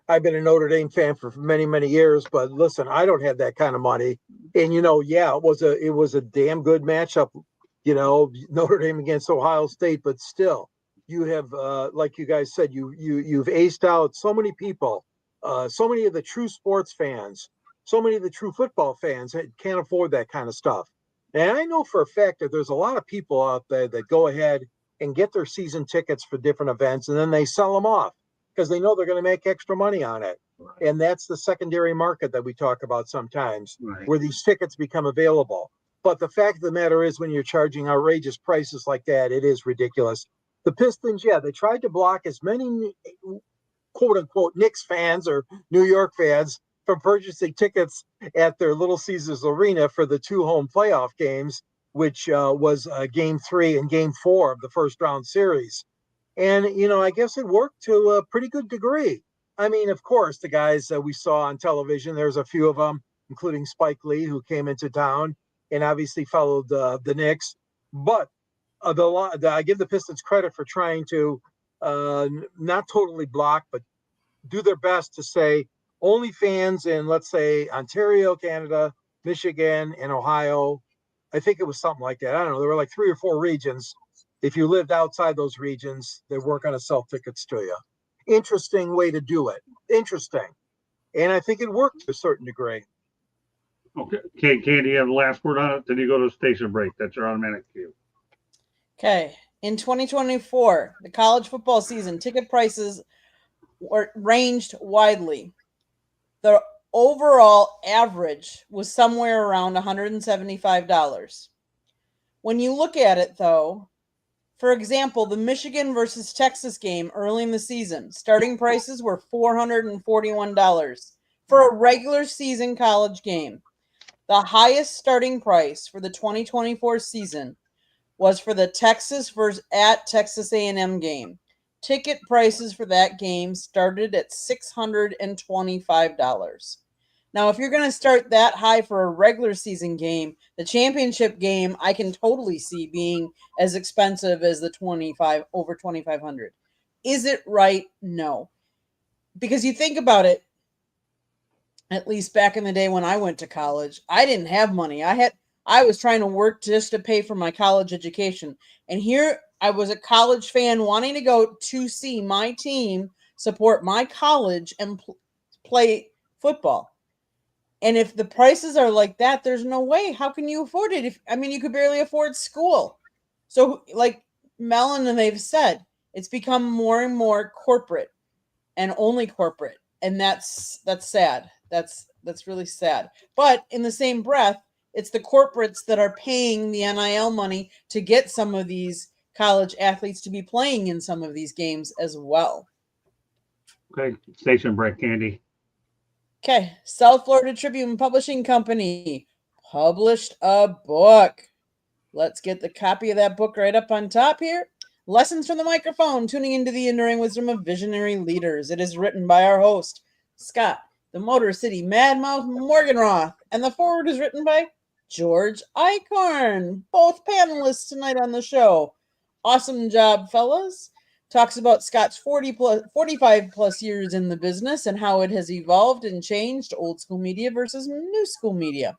I've been a Notre Dame fan for many, many years, but listen, I don't have that kind of money. And it was a damn good matchup. Notre Dame against Ohio State, but still. You have, like you guys said, you've aced out so many people, so many of the true sports fans, so many of the true football fans that can't afford that kind of stuff. And I know for a fact that there's a lot of people out there that go ahead and get their season tickets for different events, and then they sell them off because they know they're going to make extra money on it. Right. And that's the secondary market that we talk about sometimes, where these tickets become available. But the fact of the matter is, when you're charging outrageous prices like that, it is ridiculous. The Pistons, they tried to block as many quote unquote Knicks fans or New York fans from purchasing tickets at their Little Caesars Arena for the 2 home playoff games, which was game 3 and game 4 of the first round series. And, I guess it worked to a pretty good degree. I mean, of course, the guys that we saw on television, there's a few of them, including Spike Lee, who came into town and obviously followed the Knicks. But I give the Pistons credit for trying to not totally block, but do their best to say only fans in, let's say, Ontario, Canada, Michigan, and Ohio. I think it was something like that. I don't know. There were like 3 or 4 regions. If you lived outside those regions, they weren't going to sell tickets to you. interesting way to do it. Interesting. And I think it worked to a certain degree. Okay. Candy, you have the last word on it? Then you go to station break. That's your automatic cue. Okay. In 2024, the college football season, ticket prices ranged widely. The overall average was somewhere around $175. When you look at it, though, for example, the Michigan versus Texas game early in the season, starting prices were $441 for a regular season college game. The highest starting price for the 2024 season was for the Texas versus at Texas A&M game. Ticket prices for that game started at $625. Now, if you're going to start that high for a regular season game, the championship game I can totally see being as expensive as the over 2,500. Is it right? No. Because you think about it, at least back in the day when I went to college, I didn't have money. I was trying to work just to pay for my college education. And here I was a college fan wanting to go to see my team support my college and play football. And if the prices are like that, there's no way. How can you afford it? You could barely afford school. So like Mel and they've said, it's become more and more corporate and only corporate. And that's sad. That's really sad. But in the same breath, it's the corporates that are paying the NIL money to get some of these college athletes to be playing in some of these games as well. Okay, station break, Candy. Okay, South Florida Tribune Publishing Company published a book. Let's get the copy of that book right up on top here. Lessons from the Microphone, Tuning into the Enduring Wisdom of Visionary Leaders. It is written by our host, Scott, the Motor City Madmouth Morganroth, and the foreword is written by George Eichhorn. Both panelists tonight on the show. Awesome job, fellas. Talks about Scott's 45 plus years in the business and how it has evolved and changed, old school media versus new school media.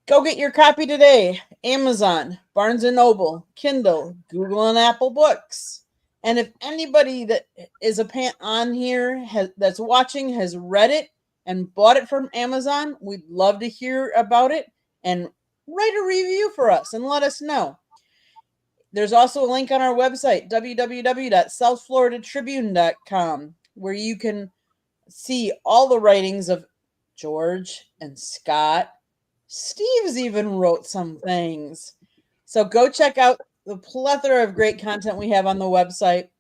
Go get your copy today. Amazon, Barnes & Noble, Kindle, Google and Apple Books. And if anybody that is on here that's watching has read it and bought it from Amazon, we'd love to hear about it and write a review for us and let us know. There's also a link on our website, www.southfloridatribune.com, where you can see all the writings of George and Scott. Steve's even wrote some things. So go check out the plethora of great content we have on the website.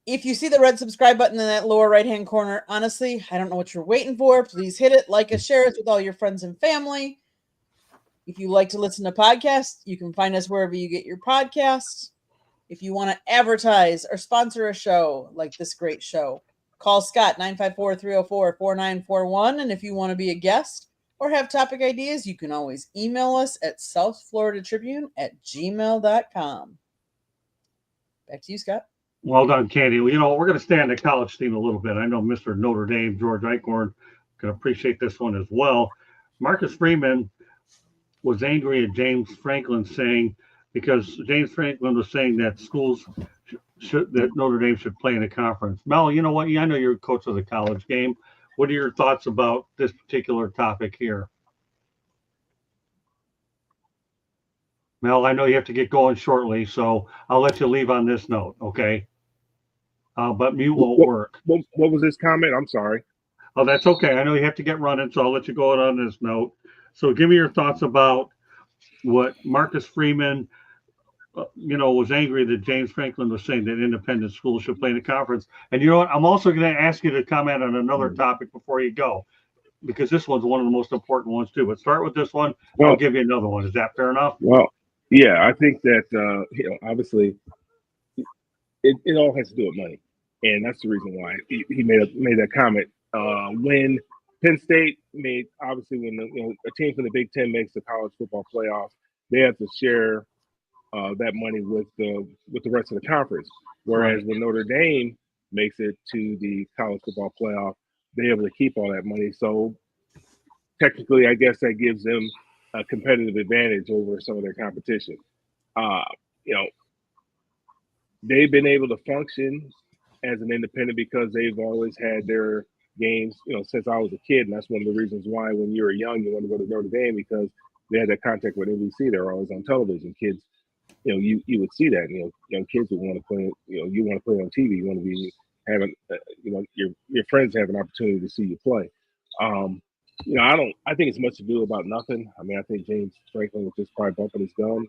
If you see the red subscribe button in that lower right-hand corner, honestly, I don't know what you're waiting for. Please hit it, like us, share us with all your friends and family. If you like to listen to podcasts, you can find us wherever you get your podcasts. If you want to advertise or sponsor a show like this great show, call Scott 954-304-4941. And if you want to be a guest or have topic ideas, you can always email us at southfloridatribune@gmail.com. Back to you, Scott. Well done, Candy. Well, we're going to stay on the college theme a little bit. I know Mr. Notre Dame, George Eichhorn, can appreciate this one as well. Marcus Freeman was angry at James Franklin because James Franklin was saying that schools that Notre Dame should play in a conference. Mel, you know what? I know you're a coach of the college game. What are your thoughts about this particular topic here? Mel, I know you have to get going shortly, so I'll let you leave on this note, okay? But mute won't work. What was this comment? I'm sorry. Oh, that's okay. I know you have to get running, so I'll let you go on this note. So give me your thoughts about what Marcus Freeman, was angry that James Franklin was saying that independent schools should play in a conference. And you know what? I'm also going to ask you to comment on another topic before you go, because this one's one of the most important ones too. But start with this one. I'll give you another one. Is that fair enough? Well, yeah, I think that, obviously it all has to do with money. And that's the reason why he made that comment. When Penn State when a team from the Big Ten makes the college football playoff, they have to share that money with the rest of the conference. Whereas when Notre Dame makes it to the college football playoff, they're able to keep all that money. So technically, I guess that gives them a competitive advantage over some of their competition. they've been able to function as an independent because they've always had their games, since I was a kid. And that's one of the reasons why when you were young, you want to go to Notre Dame, because they had that contact with NBC. They were always on television. Kids, you would see that. Young kids would want to play. You want to play on TV. You want to be having, your friends have an opportunity to see you play. I think it's much to do about nothing. I mean, I think James Franklin was just probably bumping his gums.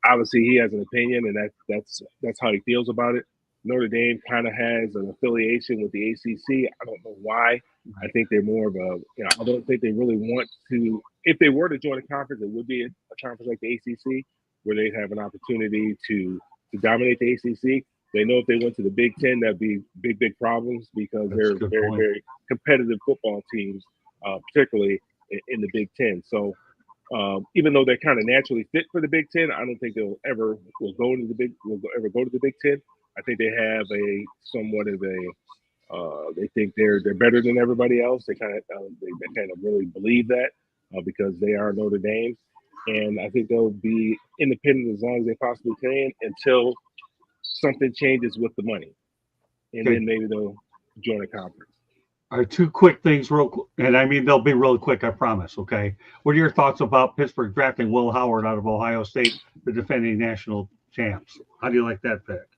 Obviously, he has an opinion, and that's how he feels about it. Notre Dame kind of has an affiliation with the ACC. I don't know why. I think they're more of a, I don't think they really want to. If they were to join a conference, it would be a conference like the ACC, where they'd have an opportunity to dominate the ACC. They know if they went to the Big Ten, that'd be big problems, because they're very, very competitive football teams, particularly in the Big Ten. So even though they're kind of naturally fit for the Big Ten, I don't think they'll ever go to the Big Ten. I think they have a somewhat of a they think they're better than everybody else. They kind of really believe that because they are Notre Dame, and I think they'll be independent as long as they possibly can until something changes with the money, and then maybe they'll join a conference. All right, two quick things, and I mean they'll be real quick, I promise. Okay, what are your thoughts about Pittsburgh drafting Will Howard out of Ohio State, the defending national champs? How do you like that pick?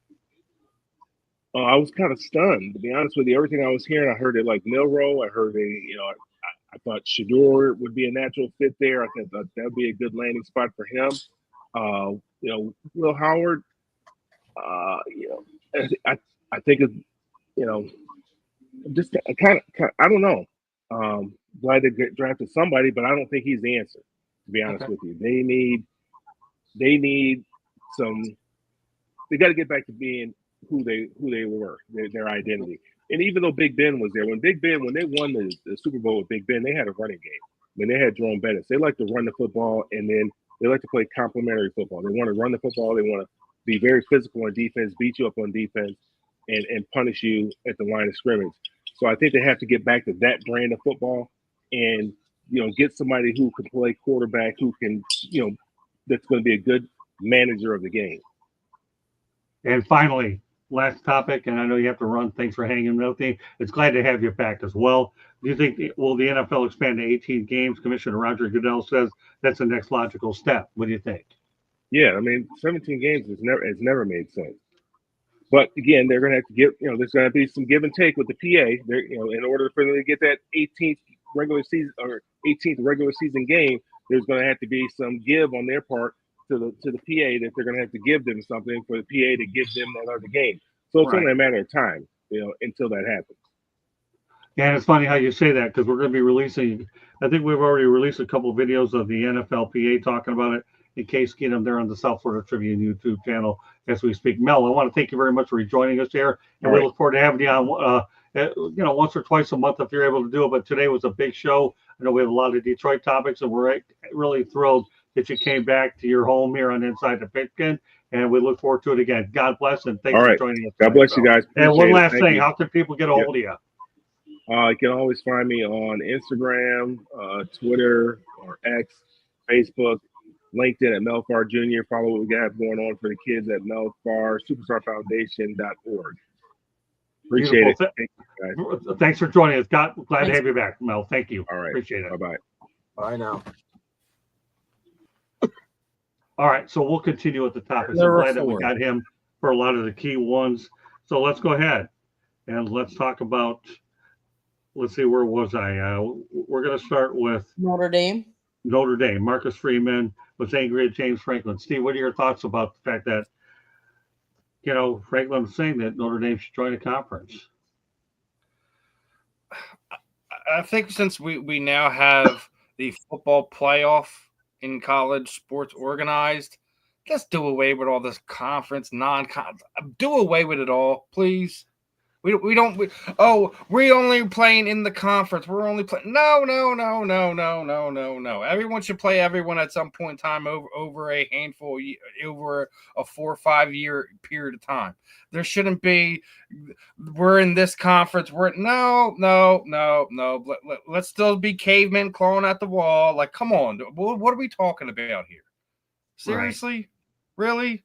I was kind of stunned, to be honest with you. Everything I was hearing, I heard it like Milroe. I heard I thought Shador would be a natural fit there. I thought that would be a good landing spot for him. Will Howard. I think it's, just kind of, I don't know. Glad they drafted somebody, but I don't think he's the answer, to be honest with you. They need some. They got to get back to being who they were, their identity. And even though Big Ben was there, when they won the Super Bowl with Big Ben, they had a running game. When they had Jerome Bettis, they like to run the football, and then they like to play complementary football. They want to run the football. They want to be very physical on defense, beat you up on defense, and punish you at the line of scrimmage. So I think they have to get back to that brand of football, and get somebody who can play quarterback, who can that's going to be a good manager of the game. And finally, last topic, and I know you have to run. Thanks for hanging with me. It's glad to have you back as well. Do you think will the NFL expand to 18 games? Commissioner Roger Goodell says that's the next logical step. What do you think? Yeah, I mean, 17 games has never made sense. But again, they're going to have to give. There's going to be some give and take with the PA. They're, in order for them to get that 18th regular season or 18th regular season game, there's going to have to be some give on their part to the PA, that they're going to have to give them something for the PA to give them that other game. So it's only a matter of time, until that happens. Yeah, and it's funny how you say that, because we're going to be releasing. I think we've already released a couple of videos of the NFLPA talking about it. In case get them there on the South Florida Tribune YouTube channel as we speak. Mel, I want to thank you very much for joining us here, and we look forward to having you on. Once or twice a month if you're able to do it. But today was a big show. I know we have a lot of Detroit topics, and we're really thrilled that you came back to your home here on Inside the Pigskin, and we look forward to it again. God bless, and thanks for joining us. God bless you guys. And one last thing, how can people get a hold of you? You can always find me on Instagram, Twitter, or X, Facebook, LinkedIn at Mel Farr Jr. Follow what we got going on for the kids at Mel Farr, superstarfoundation.org. Appreciate it. Thank you, guys. Thanks for joining us. Glad to have you back, Mel. Thank you. All right. Appreciate it. Bye-bye. Bye now. All right, so we'll continue with the topics. I'm glad that we got him for a lot of the key ones. So let's go ahead and let's talk about, let's see, where was I? We're going to start with Notre Dame. Marcus Freeman was angry at James Franklin. Steve, what are your thoughts about the fact that, Franklin was saying that Notre Dame should join a conference? I think since we now have the football playoff in college sports organized, let's do away with all this conference, non-conference. Do away with it all, please. We're only playing in the conference. We're only playing. No. Everyone should play everyone at some point in time over a handful, over a 4 or 5 year period of time. There shouldn't be. We're in this conference. No. Let's still be cavemen clawing at the wall. Like, come on. What are we talking about here? Seriously? Really?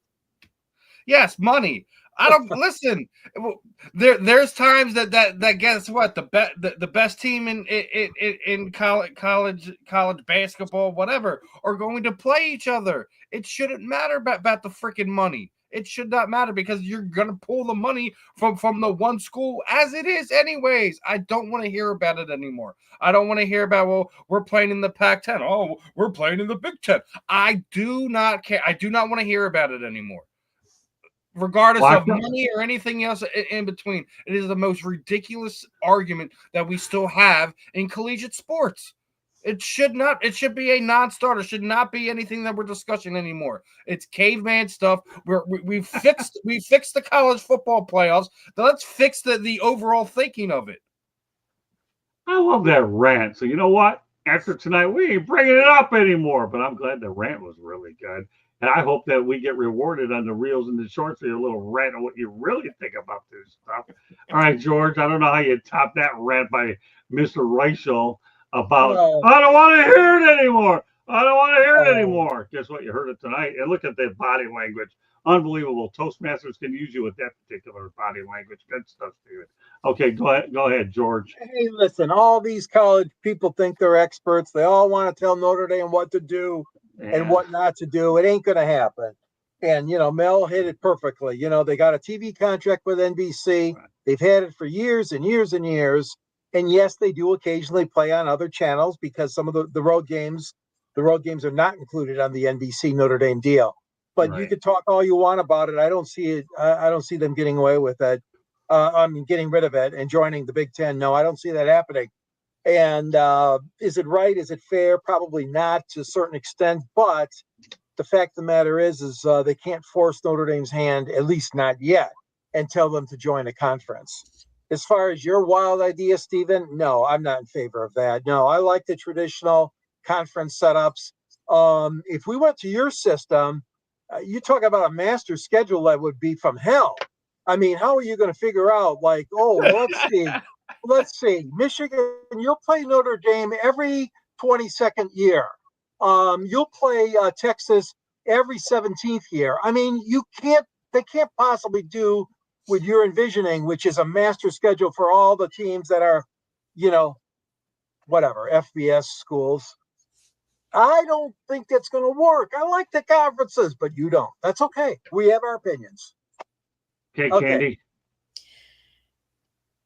Yes, money. I don't listen. There's times that guess what, the best team in college basketball, whatever, are going to play each other. It shouldn't matter about the freaking money. It should not matter because you're gonna pull the money from the one school as it is anyways. I don't want to hear about it anymore. I don't want to hear about, well, we're playing in the Pac-10. Oh, we're playing in the Big Ten. I do not care. I do not want to hear about it anymore. Regardless of money or anything else in between. It is the most ridiculous argument that we still have in collegiate sports. It should be a non-starter. It should not be anything that we're discussing anymore. It's caveman stuff. We fixed the college football playoffs. Now let's fix the overall thinking of it. I love that rant. So you know what? After tonight, we ain't bringing it up anymore. But I'm glad the rant was really good. And I hope that we get rewarded on the reels and the shorts for your little rant on what you really think about this stuff. All right, George, I don't know how you top that rant by Mr. Reichel about, I don't want to hear it anymore. I don't want to hear it anymore. Guess what? You heard it tonight. And look at that body language. Unbelievable. Toastmasters can use you with that particular body language. Good stuff, Steven. Okay, go ahead, George. Hey, listen, all these college people think they're experts. They all want to tell Notre Dame what to do and what not to do. It ain't going to happen. And, Mel hit it perfectly. They got a TV contract with NBC. Right. They've had it for years and years and years. And yes, they do occasionally play on other channels because some of the road games are not included on the NBC Notre Dame deal. But right. You could talk all you want about it. I don't see it. I don't see them getting away with it. Getting rid of it and joining the Big Ten. No, I don't see that happening. And is it right? Is it fair? Probably not to a certain extent. But the fact of the matter is they can't force Notre Dame's hand, at least not yet, and tell them to join a conference. As far as your wild idea, Stephen, no, I'm not in favor of that. No, I like the traditional conference setups. If we went to your system, you talk about a master schedule that would be from hell. I mean, how are you going to figure out, like, let's see, Michigan, you'll play Notre Dame every 22nd year. You'll play Texas every 17th year. I mean, they can't possibly do what you're envisioning, which is a master schedule for all the teams that are, whatever, FBS schools. I don't think that's going to work. I like the conferences, but you don't. That's okay. We have our opinions. Okay, Candy.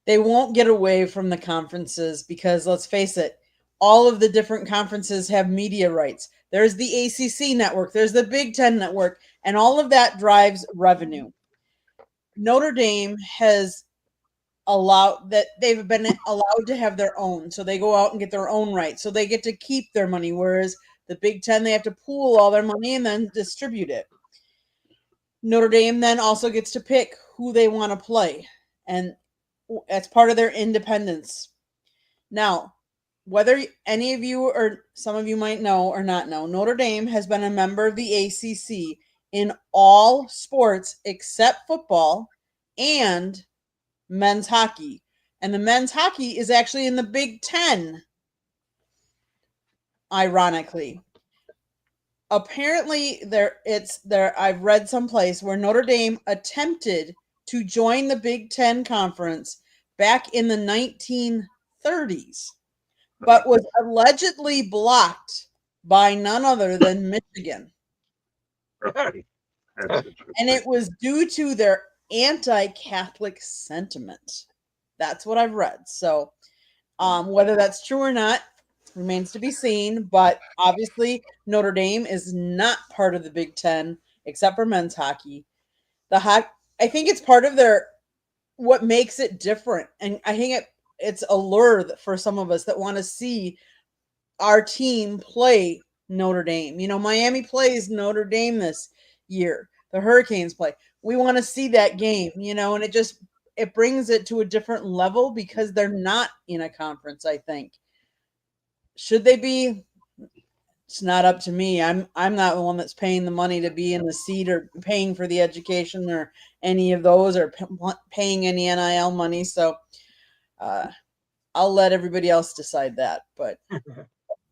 They won't get away from the conferences because, let's face it, all of the different conferences have media rights. There's the ACC network, there's the Big Ten network, and all of that drives revenue. Notre Dame has they've been allowed to have their own, so they go out and get their own rights, so they get to keep their money, whereas the Big Ten, they have to pool all their money and then distribute it. Notre Dame then also gets to pick who they want to play, and that's part of their independence. Now, whether any of you or some of you might know or not know, Notre Dame has been a member of the ACC in all sports except football and men's hockey. And the men's hockey is actually in the Big Ten, ironically. Apparently, I've read someplace where Notre Dame attempted to join the Big Ten Conference back in the 1930s, but was allegedly blocked by none other than Michigan. And it was due to their anti-Catholic sentiment. That's what I've read. So whether that's true or not remains to be seen, but obviously Notre Dame is not part of the Big Ten except for men's hockey. I think it's part of what makes it different, and I think it's a lure for some of us that want to see our team play Notre Dame. Miami plays Notre Dame this year. The Hurricanes play. We want to see that game, and it brings it to a different level because they're not in a conference, I think. Should they be? It's not up to me. I'm not the one that's paying the money to be in the seat or paying for the education or any of those or paying any NIL money. So I'll let everybody else decide that. But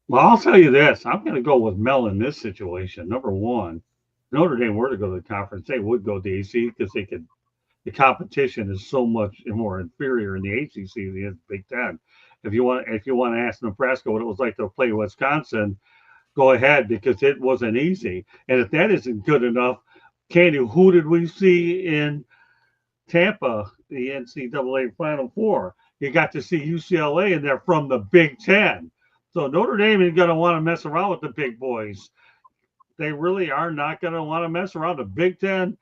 well, I'll tell you this. I'm going to go with Mel in this situation. Number one, Notre Dame were to go to the conference, they would go to the ACC because they could. The competition is so much more inferior in the ACC than the Big Ten. If you want to ask Nebraska what it was like to play Wisconsin, go ahead because it wasn't easy. And if that isn't good enough, Candy, who did we see in Tampa, the NCAA Final Four? You got to see UCLA, and they're from the Big Ten. So Notre Dame is going to want to mess around with the big boys. They really are not going to want to mess around the Big Ten.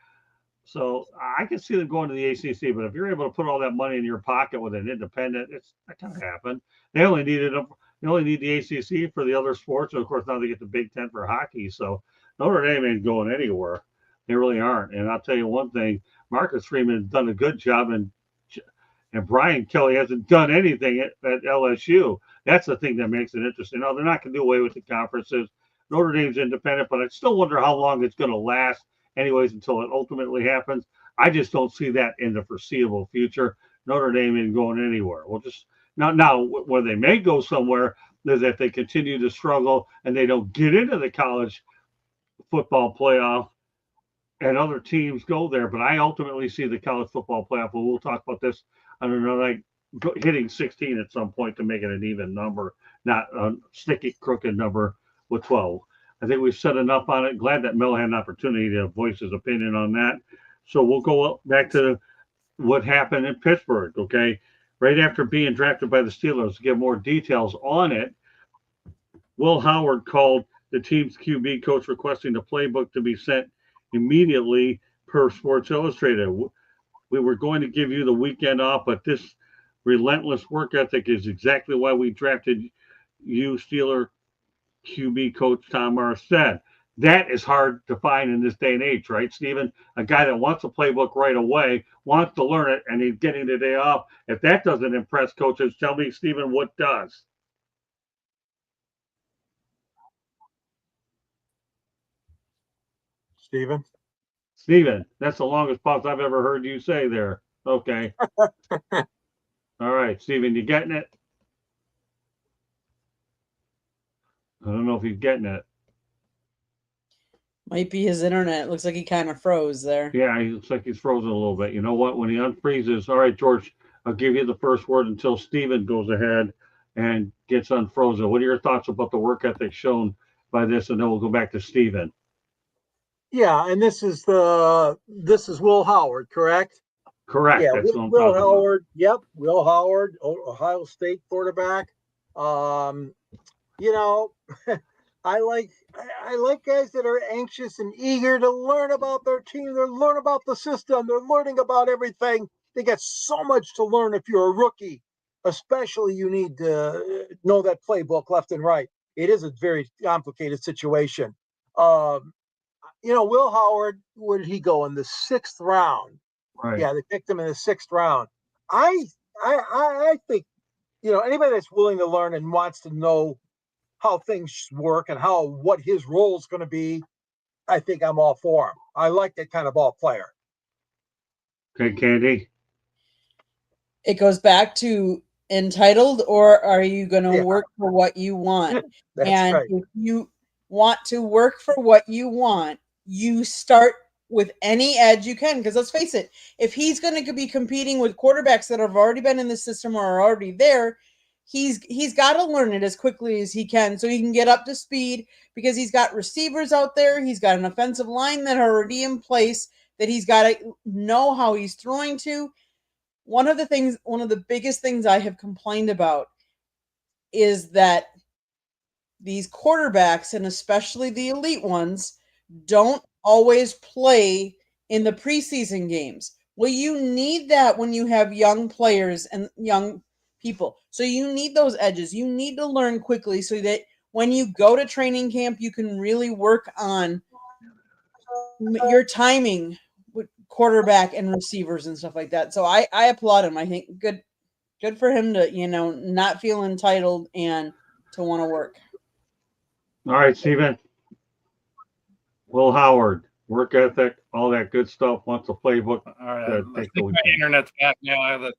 So I can see them going to the ACC, but if you're able to put all that money in your pocket with an independent, it's not going to happen. They only need the ACC for the other sports, and of course now they get the Big Ten for hockey. So Notre Dame ain't going anywhere. They really aren't. And I'll tell you one thing: Marcus Freeman has done a good job, and Brian Kelly hasn't done anything at LSU. That's the thing that makes it interesting. Now they're not going to do away with the conferences. Notre Dame's independent, but I still wonder how long it's going to last. Anyways, until it ultimately happens, I just don't see that in the foreseeable future. Notre Dame ain't going anywhere. We'll just now where they may go somewhere is if they continue to struggle and they don't get into the college football playoff, and other teams go there. But I ultimately see the college football playoff, and we'll talk about this on another night, hitting 16 at some point to make it an even number, not a sticky, crooked number with 12. I think we've said enough on it. Glad that Mel had an opportunity to voice his opinion on that. So we'll go back to what happened in Pittsburgh, okay? Right after being drafted by the Steelers, to give more details on it, Will Howard called the team's QB coach requesting the playbook to be sent immediately per Sports Illustrated. We were going to give you the weekend off, but this relentless work ethic is exactly why we drafted you, Steeler QB coach Tom Morris said. That is hard to find in this day and age, right, Stephen? A guy that wants a playbook right away, wants to learn it, and he's getting the day off. If that doesn't impress coaches, tell me, Stephen, what does? Stephen, that's the longest pause I've ever heard you say there. Okay. All right, Stephen, you getting it? I don't know if he's getting it. Might be his internet. Looks like he kind of froze there. Yeah, he looks like he's frozen a little bit. You know what? When he unfreezes, all right, George, I'll give you the first word until Stephen goes ahead and gets unfrozen. What are your thoughts about the work ethic shown by this? And then we'll go back to Stephen. Yeah, and this is Will Howard, correct? Correct. Yeah, Will Howard. Yep, Will Howard, Ohio State quarterback. You know, I like guys that are anxious and eager to learn about their team. They're learn about the system. They're learning about everything. They got so much to learn if you're a rookie. Especially, you need to know that playbook left and right. It is a very complicated situation. Will Howard, where did he go in the 6th round? Right. Yeah, they picked him in the 6th round. I think, anybody that's willing to learn and wants to know how things work and what his role is going to be, I think I'm all for him. I like that kind of ball player. Okay, Candy. It goes back to entitled, or are you going to work for what you want? That's right. If you want to work for what you want, you start with any edge you can, because let's face it, if he's going to be competing with quarterbacks that have already been in the system or are already there, he's got to learn it as quickly as he can so he can get up to speed, because he's got receivers out there, he's got an offensive line that are already in place that he's got to know how he's throwing to. One of the biggest things I have complained about is that these quarterbacks, and especially the elite ones, don't always play in the preseason games. Well, you need that when you have young players and young people. So you need those edges. You need to learn quickly so that when you go to training camp, you can really work on your timing with quarterback and receivers and stuff like that. So I applaud him. I think good for him to, not feel entitled and to want to work. All right, Stephen. Will Howard, work ethic, all that good stuff. Wants a playbook. All right, I think my internet's back now. I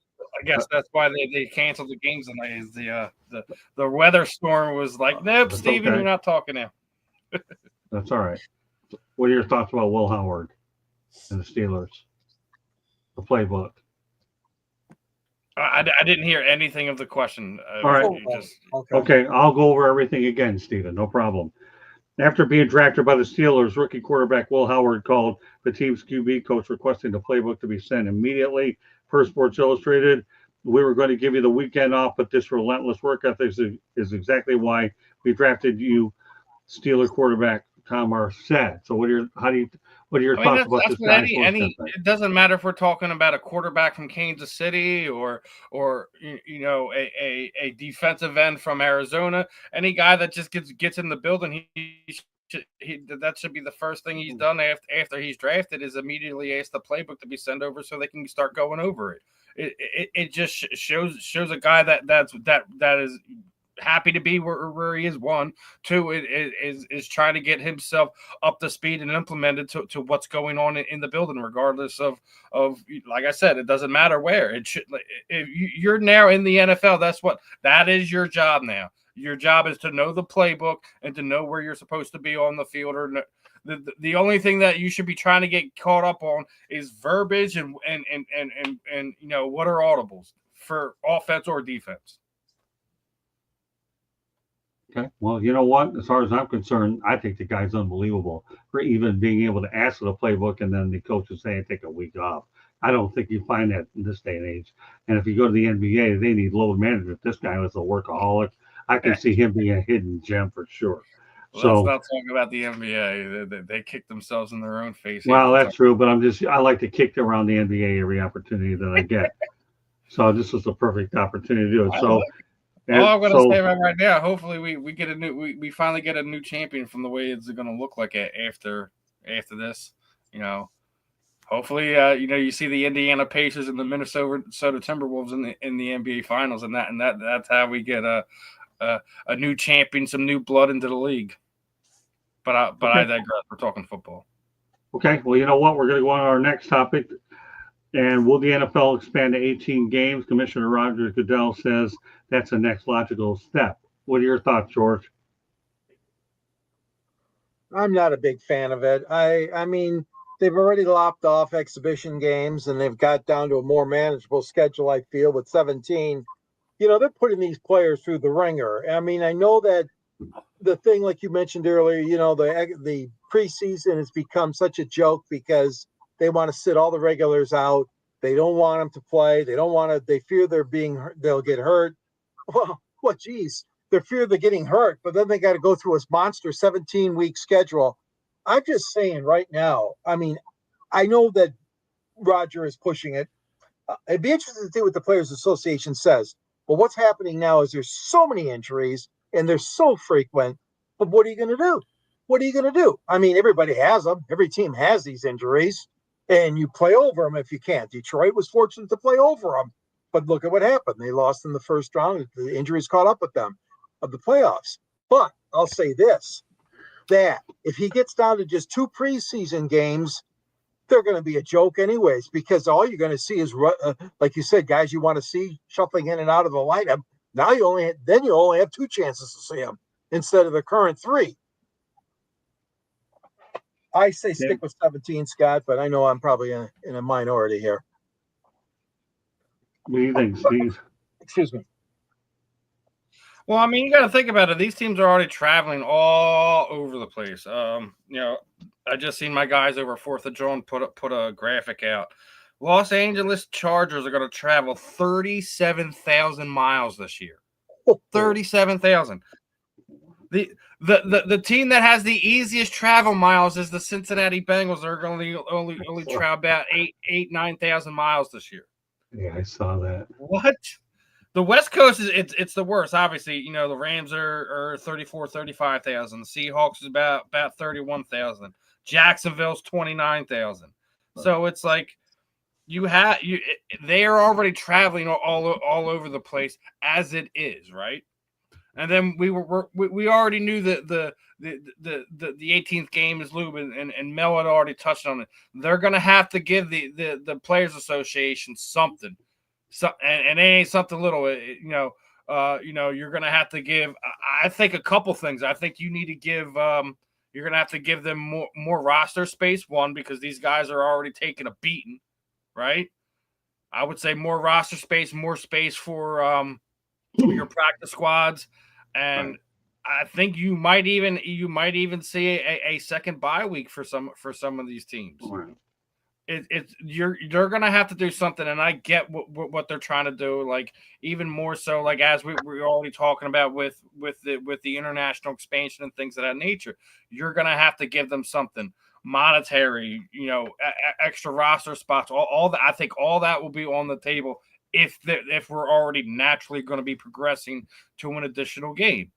guess that's why they canceled the games tonight. Is the weather storm was like, nope, Stephen, okay. You're not talking now. That's all right. What are your thoughts about Will Howard and the Steelers? The playbook. I didn't hear anything of the question. All right. Okay, I'll go over everything again, Stephen. No problem. After being drafted by the Steelers, rookie quarterback Will Howard called the team's QB coach requesting the playbook to be sent immediately. Per Sports Illustrated, we were going to give you the weekend off, but this relentless work ethic is exactly why we drafted you, Steeler quarterback Carr said. So what are your thoughts about this guy? It doesn't matter if we're talking about a quarterback from Kansas City or a defensive end from Arizona. Any guy that just gets in the building, that should be the first thing he's done after he's drafted is immediately ask the playbook to be sent over so they can start going over it. It just shows a guy that is happy to be where he is. 1, 2 is trying to get himself up to speed and implemented to what's going on in the building, regardless of like I said, it doesn't matter where it should. If you're now in the NFL, that is your job now. Your job is to know the playbook and to know where you're supposed to be on the field. Or the only thing that you should be trying to get caught up on is verbiage and what are audibles for offense or defense. Okay. Well, you know what? As far as I'm concerned, I think the guy's unbelievable for even being able to ask for the playbook and then the coach is saying take a week off. I don't think you find that in this day and age. And if you go to the NBA, they need load management. This guy was a workaholic. I can see him being a hidden gem for sure. Let's not talk about the NBA. They kick themselves in their own face. Well, that's true, but I like to kick around the NBA every opportunity that I get. So this was a perfect opportunity to do it. So. All I'm going to say right now, hopefully we get we finally get a new champion from the way it's going to look like after this. Hopefully you see the Indiana Pacers and the Minnesota Timberwolves in the NBA Finals, and that's how we get a new champion, some new blood into the league. But I digress. We're talking football. Okay. Well, you know what? We're going to go on to our next topic. And will the NFL expand to 18 games? Commissioner Roger Goodell says that's the next logical step. What are your thoughts, George? I'm not a big fan of it. I mean, they've already lopped off exhibition games and they've got down to a more manageable schedule, I feel, with 17. They're putting these players through the ringer. I mean, I know that the thing, like you mentioned earlier, the preseason has become such a joke because they want to sit all the regulars out. They don't want them to play. They fear they'll get hurt. Well, geez, they fear they're getting hurt, but then they got to go through a monster 17-week schedule. I'm just saying right now, I mean, I know that Roger is pushing it. It'd be interesting to see what the Players Association says. But what's happening now is there's so many injuries and they're so frequent. But what are you going to do? I mean, everybody has them. Every team has these injuries. And you play over them if you can't. Detroit was fortunate to play over them. But look at what happened. They lost in the first round. The injuries caught up with them of the playoffs. But I'll say this, that if he gets down to just 2 preseason games, they're going to be a joke anyways, because all you're going to see is, like you said, guys you want to see shuffling in and out of the lineup. Now you only have 2 chances to see them instead of the current 3. I say stick with 17, Scott, but I know I'm probably in a minority here. What do you think, Steve? Excuse me. Well, I mean, you got to think about it. These teams are already traveling all over the place. I just seen my guys over 4th of July put a graphic out. Los Angeles Chargers are going to travel 37,000 miles this year. 37,000. The team that has the easiest travel miles is the Cincinnati Bengals. They're going to only travel about 9,000 miles this year. Yeah, I saw that. What? The West Coast it's the worst. Obviously, the Rams are 35,000. The Seahawks is about 31,000. Jacksonville's 29,000. So it's like they are already traveling all over the place as it is, right? And then we already knew that the 18th game is Lube and Mel had already touched on it. They're gonna have to give the Players Association something. So and it ain't something little. You're gonna have to give. I think a couple things. I think you need to give You're going to have to give them more roster space, one, because these guys are already taking a beating, right? I would say more roster space, more space for your practice squads, and I think you might even see a second bye week for some of these teams. Right. You're gonna have to do something, and I get what they're trying to do. Like, even more so, like as we're already talking about with the international expansion and things of that nature. You're gonna have to give them something monetary, extra roster spots, all that. I think all that will be on the table if we're already naturally going to be progressing to an additional game.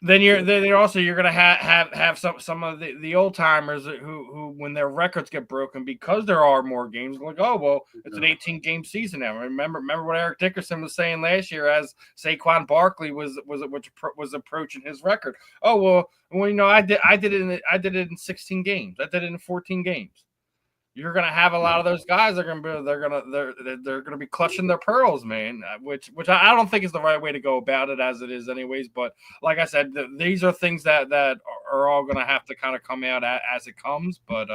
Then you're going to have some of the old timers who when their records get broken because there are more games, like, oh well, it's an 18-game season now. Remember what Eric Dickerson was saying last year as Saquon Barkley was approaching his record. Oh well, I did it in 16 games. I did it in 14 games. You're gonna have a lot of those guys. They're gonna be clutching their pearls, man. Which I don't think is the right way to go about it, as it is, anyways. But like I said, these are things that are all gonna have to kind of come out as it comes. But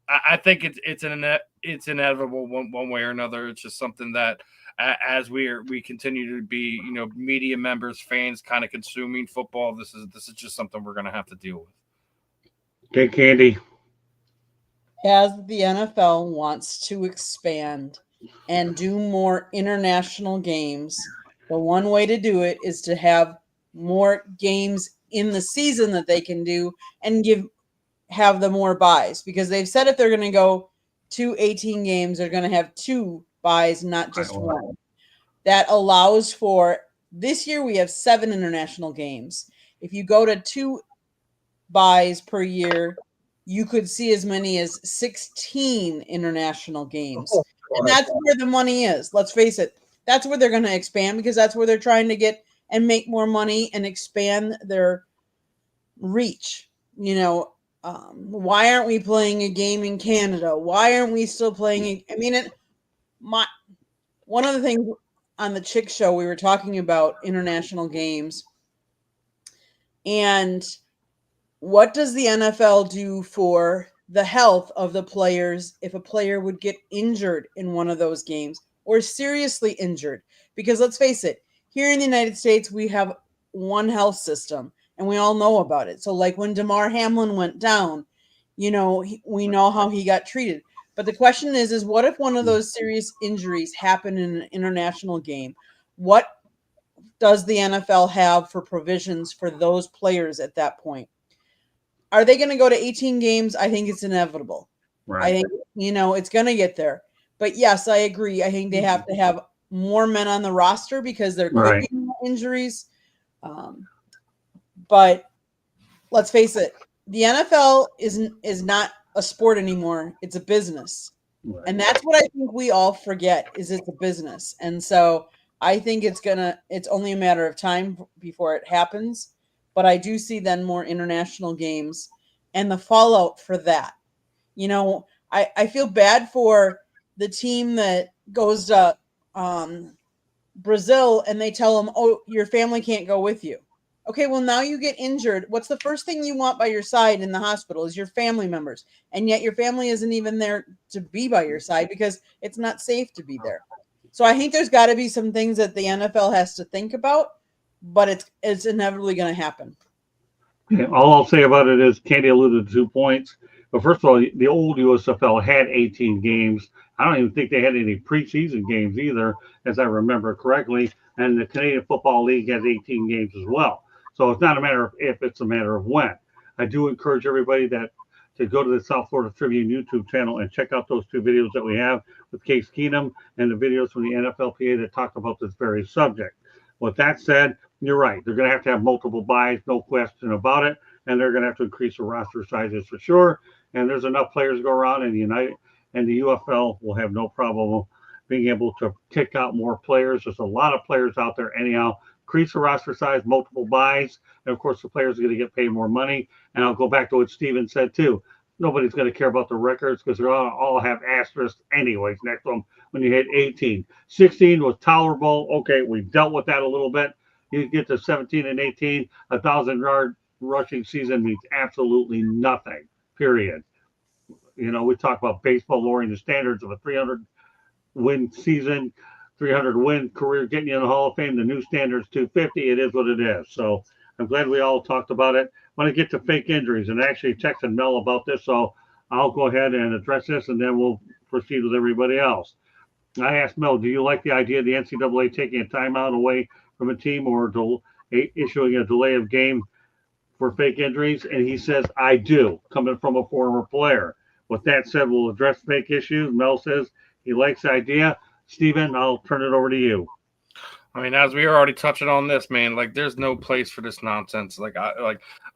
I think it's inevitable one way or another. It's just something that as we continue to be media members, fans, kind of consuming football, this is just something we're gonna have to deal with. Okay, Candy. As the NFL wants to expand and do more international games, the one way to do it is to have more games in the season that they can do and have the more buys, because they've said if they're going to go to 18 games, they're going to have 2 buys, not just one. That allows for, this year we have 7 international games. If you go to 2 buys per year, you could see as many as 16 international games. And that's where the money is. Let's face it. That's where they're going to expand, because that's where they're trying to get and make more money and expand their reach. Why aren't we playing a game in Canada? Why aren't we still playing? One of the things on the Chick Show, we were talking about international games. And what does the NFL do for the health of the players if a player would get injured in one of those games, or seriously injured? Because let's face it, here in the United States, we have one health system, and we all know about it. So like when Damar Hamlin went down, we know how he got treated. But the question is what if one of those serious injuries happened in an international game? What does the NFL have for provisions for those players at that point? Are they going to go to 18 games? I think it's inevitable. Right. I think, it's going to get there. But yes, I agree. I think they have to have more men on the roster because there could be more injuries. But let's face it, the NFL is not a sport anymore. It's a business. Right. And that's what I think we all forget, is it's a business. And so I think it's only a matter of time before it happens. But I do see then more international games and the fallout for that. I feel bad for the team that goes to Brazil and they tell them, oh, your family can't go with you. Okay, well, now you get injured. What's the first thing you want by your side in the hospital is your family members. And yet your family isn't even there to be by your side because it's not safe to be there. So I think there's got to be some things that the NFL has to think about. But it's inevitably going to happen. Yeah, all I'll say about it is Candy alluded to 2 points. But first of all, the old USFL had 18 games. I don't even think they had any preseason games either, as I remember correctly. And the Canadian Football League has 18 games as well. So it's not a matter of if, it's a matter of when. I do encourage everybody to go to the South Florida Tribune YouTube channel and check out those 2 videos that we have with Case Keenum and the videos from the NFLPA that talk about this very subject. With that said, you're right. They're going to have multiple buys, no question about it. And they're going to have to increase the roster sizes for sure. And there's enough players to go around, and the UFL will have no problem being able to kick out more players. There's a lot of players out there anyhow. Increase the roster size, multiple buys. And, of course, the players are going to get paid more money. And I'll go back to what Steven said, too. Nobody's going to care about the records because they all have asterisks anyways next to them when you hit 18. 16 was tolerable. Okay, we dealt with that a little bit. You get to 17 and 18, 1,000-yard rushing season means absolutely nothing, period. We talk about baseball lowering the standards of a 300 win season, 300 win career, getting you in the Hall of Fame. The new standards 250. It is what it is. So I'm glad we all talked about it. I want to get to fake injuries, and actually texted Mel about this, so I'll go ahead and address this, and then we'll proceed with everybody else. I asked Mel, do you like the idea of the NCAA taking a timeout away from a team or issuing a delay of game for fake injuries? And he says, I do, coming from a former player. With that said, we'll address fake issues. Mel says he likes the idea. Steven, I'll turn it over to you. I mean, as we were already touching on this, man, like there's no place for this nonsense.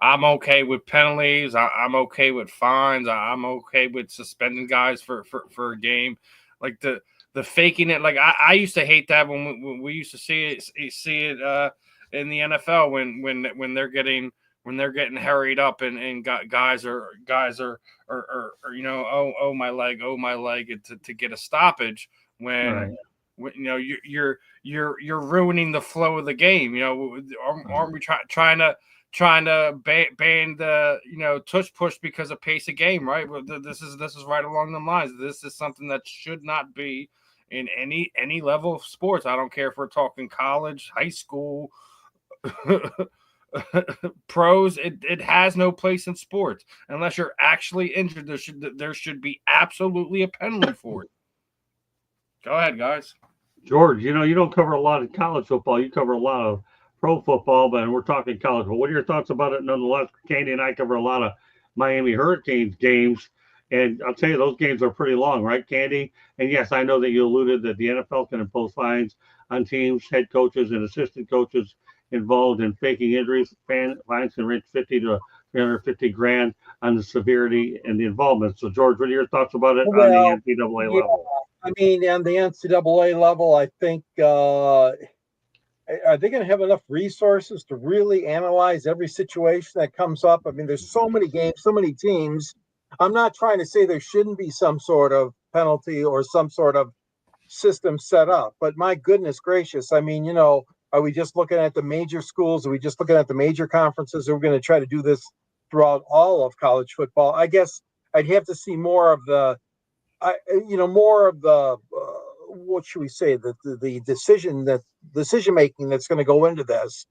I'm okay with penalties. I'm okay with fines. I'm okay with suspending guys for a game. Like the faking it. Like I used to hate that when we used to see it in the NFL when they're getting hurried up and guys are oh my leg to get a stoppage when. Right. You're ruining the flow of the game. Aren't we trying to ban the tush push because of pace of game, right? This is right along the lines. This is something that should not be in any level of sports. I don't care if we're talking college, high school, pros. It has no place in sports unless you're actually injured. There should be absolutely a penalty for it. Go ahead, guys. George, you don't cover a lot of college football. You cover a lot of pro football, but we're talking college. But what are your thoughts about it nonetheless? Candy and I cover a lot of Miami Hurricanes games, and I'll tell you, those games are pretty long, right, Candy? And yes, I know that you alluded that the NFL can impose fines on teams, head coaches, and assistant coaches involved in faking injuries. Fines can range 50 to 350 grand on the severity and the involvement. So, George, what are your thoughts about it on the NCAA level? I mean, on the NCAA level, I think are they going to have enough resources to really analyze every situation that comes up? I mean, there's so many games, so many teams. I'm not trying to say there shouldn't be some sort of penalty or some sort of system set up, but my goodness gracious, I mean, are we just looking at the major schools? Are we just looking at the major conferences? Are we going to try to do this throughout all of college football? I guess I'd have to see more of the what should we say, the decision making that's going to go into this.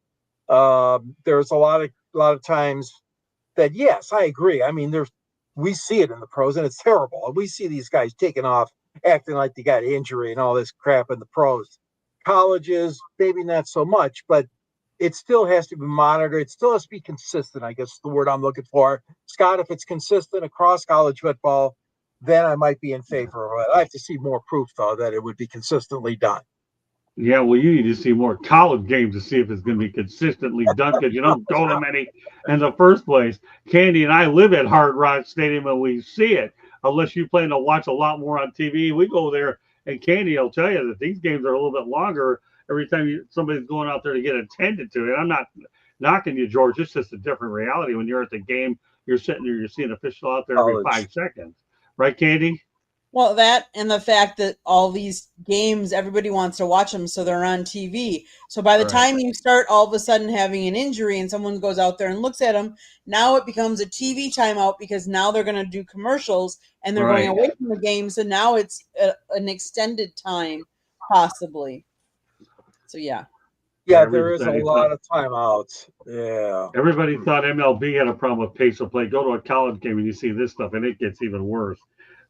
There's a lot of times that, yes, I agree. I mean, we see it in the pros and it's terrible. We see these guys taking off, acting like they got injury and all this crap in the pros. Colleges, maybe not so much, but it still has to be monitored. It still has to be consistent, I guess is the word I'm looking for. Scott, if it's consistent across college football, then I might be in favor of it. I have to see more proof, though, that it would be consistently done. Yeah, well, you need to see more college games to see if it's going to be consistently done because you don't go to many in the first place. Candy and I live at Hard Rock Stadium and we see it. Unless you plan to watch a lot more on TV, we go there and Candy will tell you that these games are a little bit longer every time somebody's going out there to get attended to it. I'm not knocking you, George. It's just a different reality. When you're at the game, you're sitting there, you're seeing an official out there every 5 seconds. Right, Candy? Well, that and the fact that all these games, everybody wants to watch them, so they're on TV. So by the time you start all of a sudden having an injury and someone goes out there and looks at them, now it becomes a TV timeout because now they're going to do commercials and they're going away from the game. So now it's an extended time, possibly. So, yeah. Yeah, there is a lot of timeouts. Yeah. Everybody thought MLB had a problem with pace of play. Go to a college game and you see this stuff, and it gets even worse.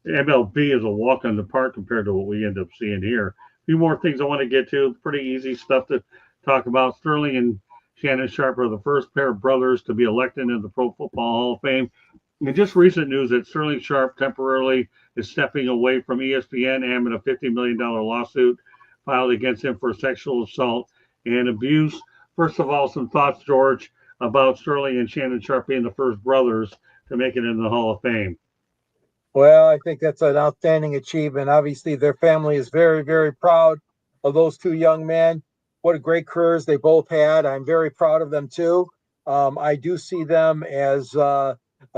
MLB is a walk in the park compared to what we end up seeing here. A few more things I want to get to. Pretty easy stuff to talk about. Sterling and Shannon Sharpe are the first pair of brothers to be elected into the Pro Football Hall of Fame. And just recent news that Sterling Sharpe temporarily is stepping away from ESPN amid a $50 million lawsuit filed against him for sexual assault and abuse. First of all, some thoughts, George, about Sterling and Shannon Sharpe being the first brothers to make it in the Hall of Fame. Well, I think that's an outstanding achievement. Obviously, their family is very, very proud of those two young men. What a great careers they both had. I'm very proud of them, too. I do see them as a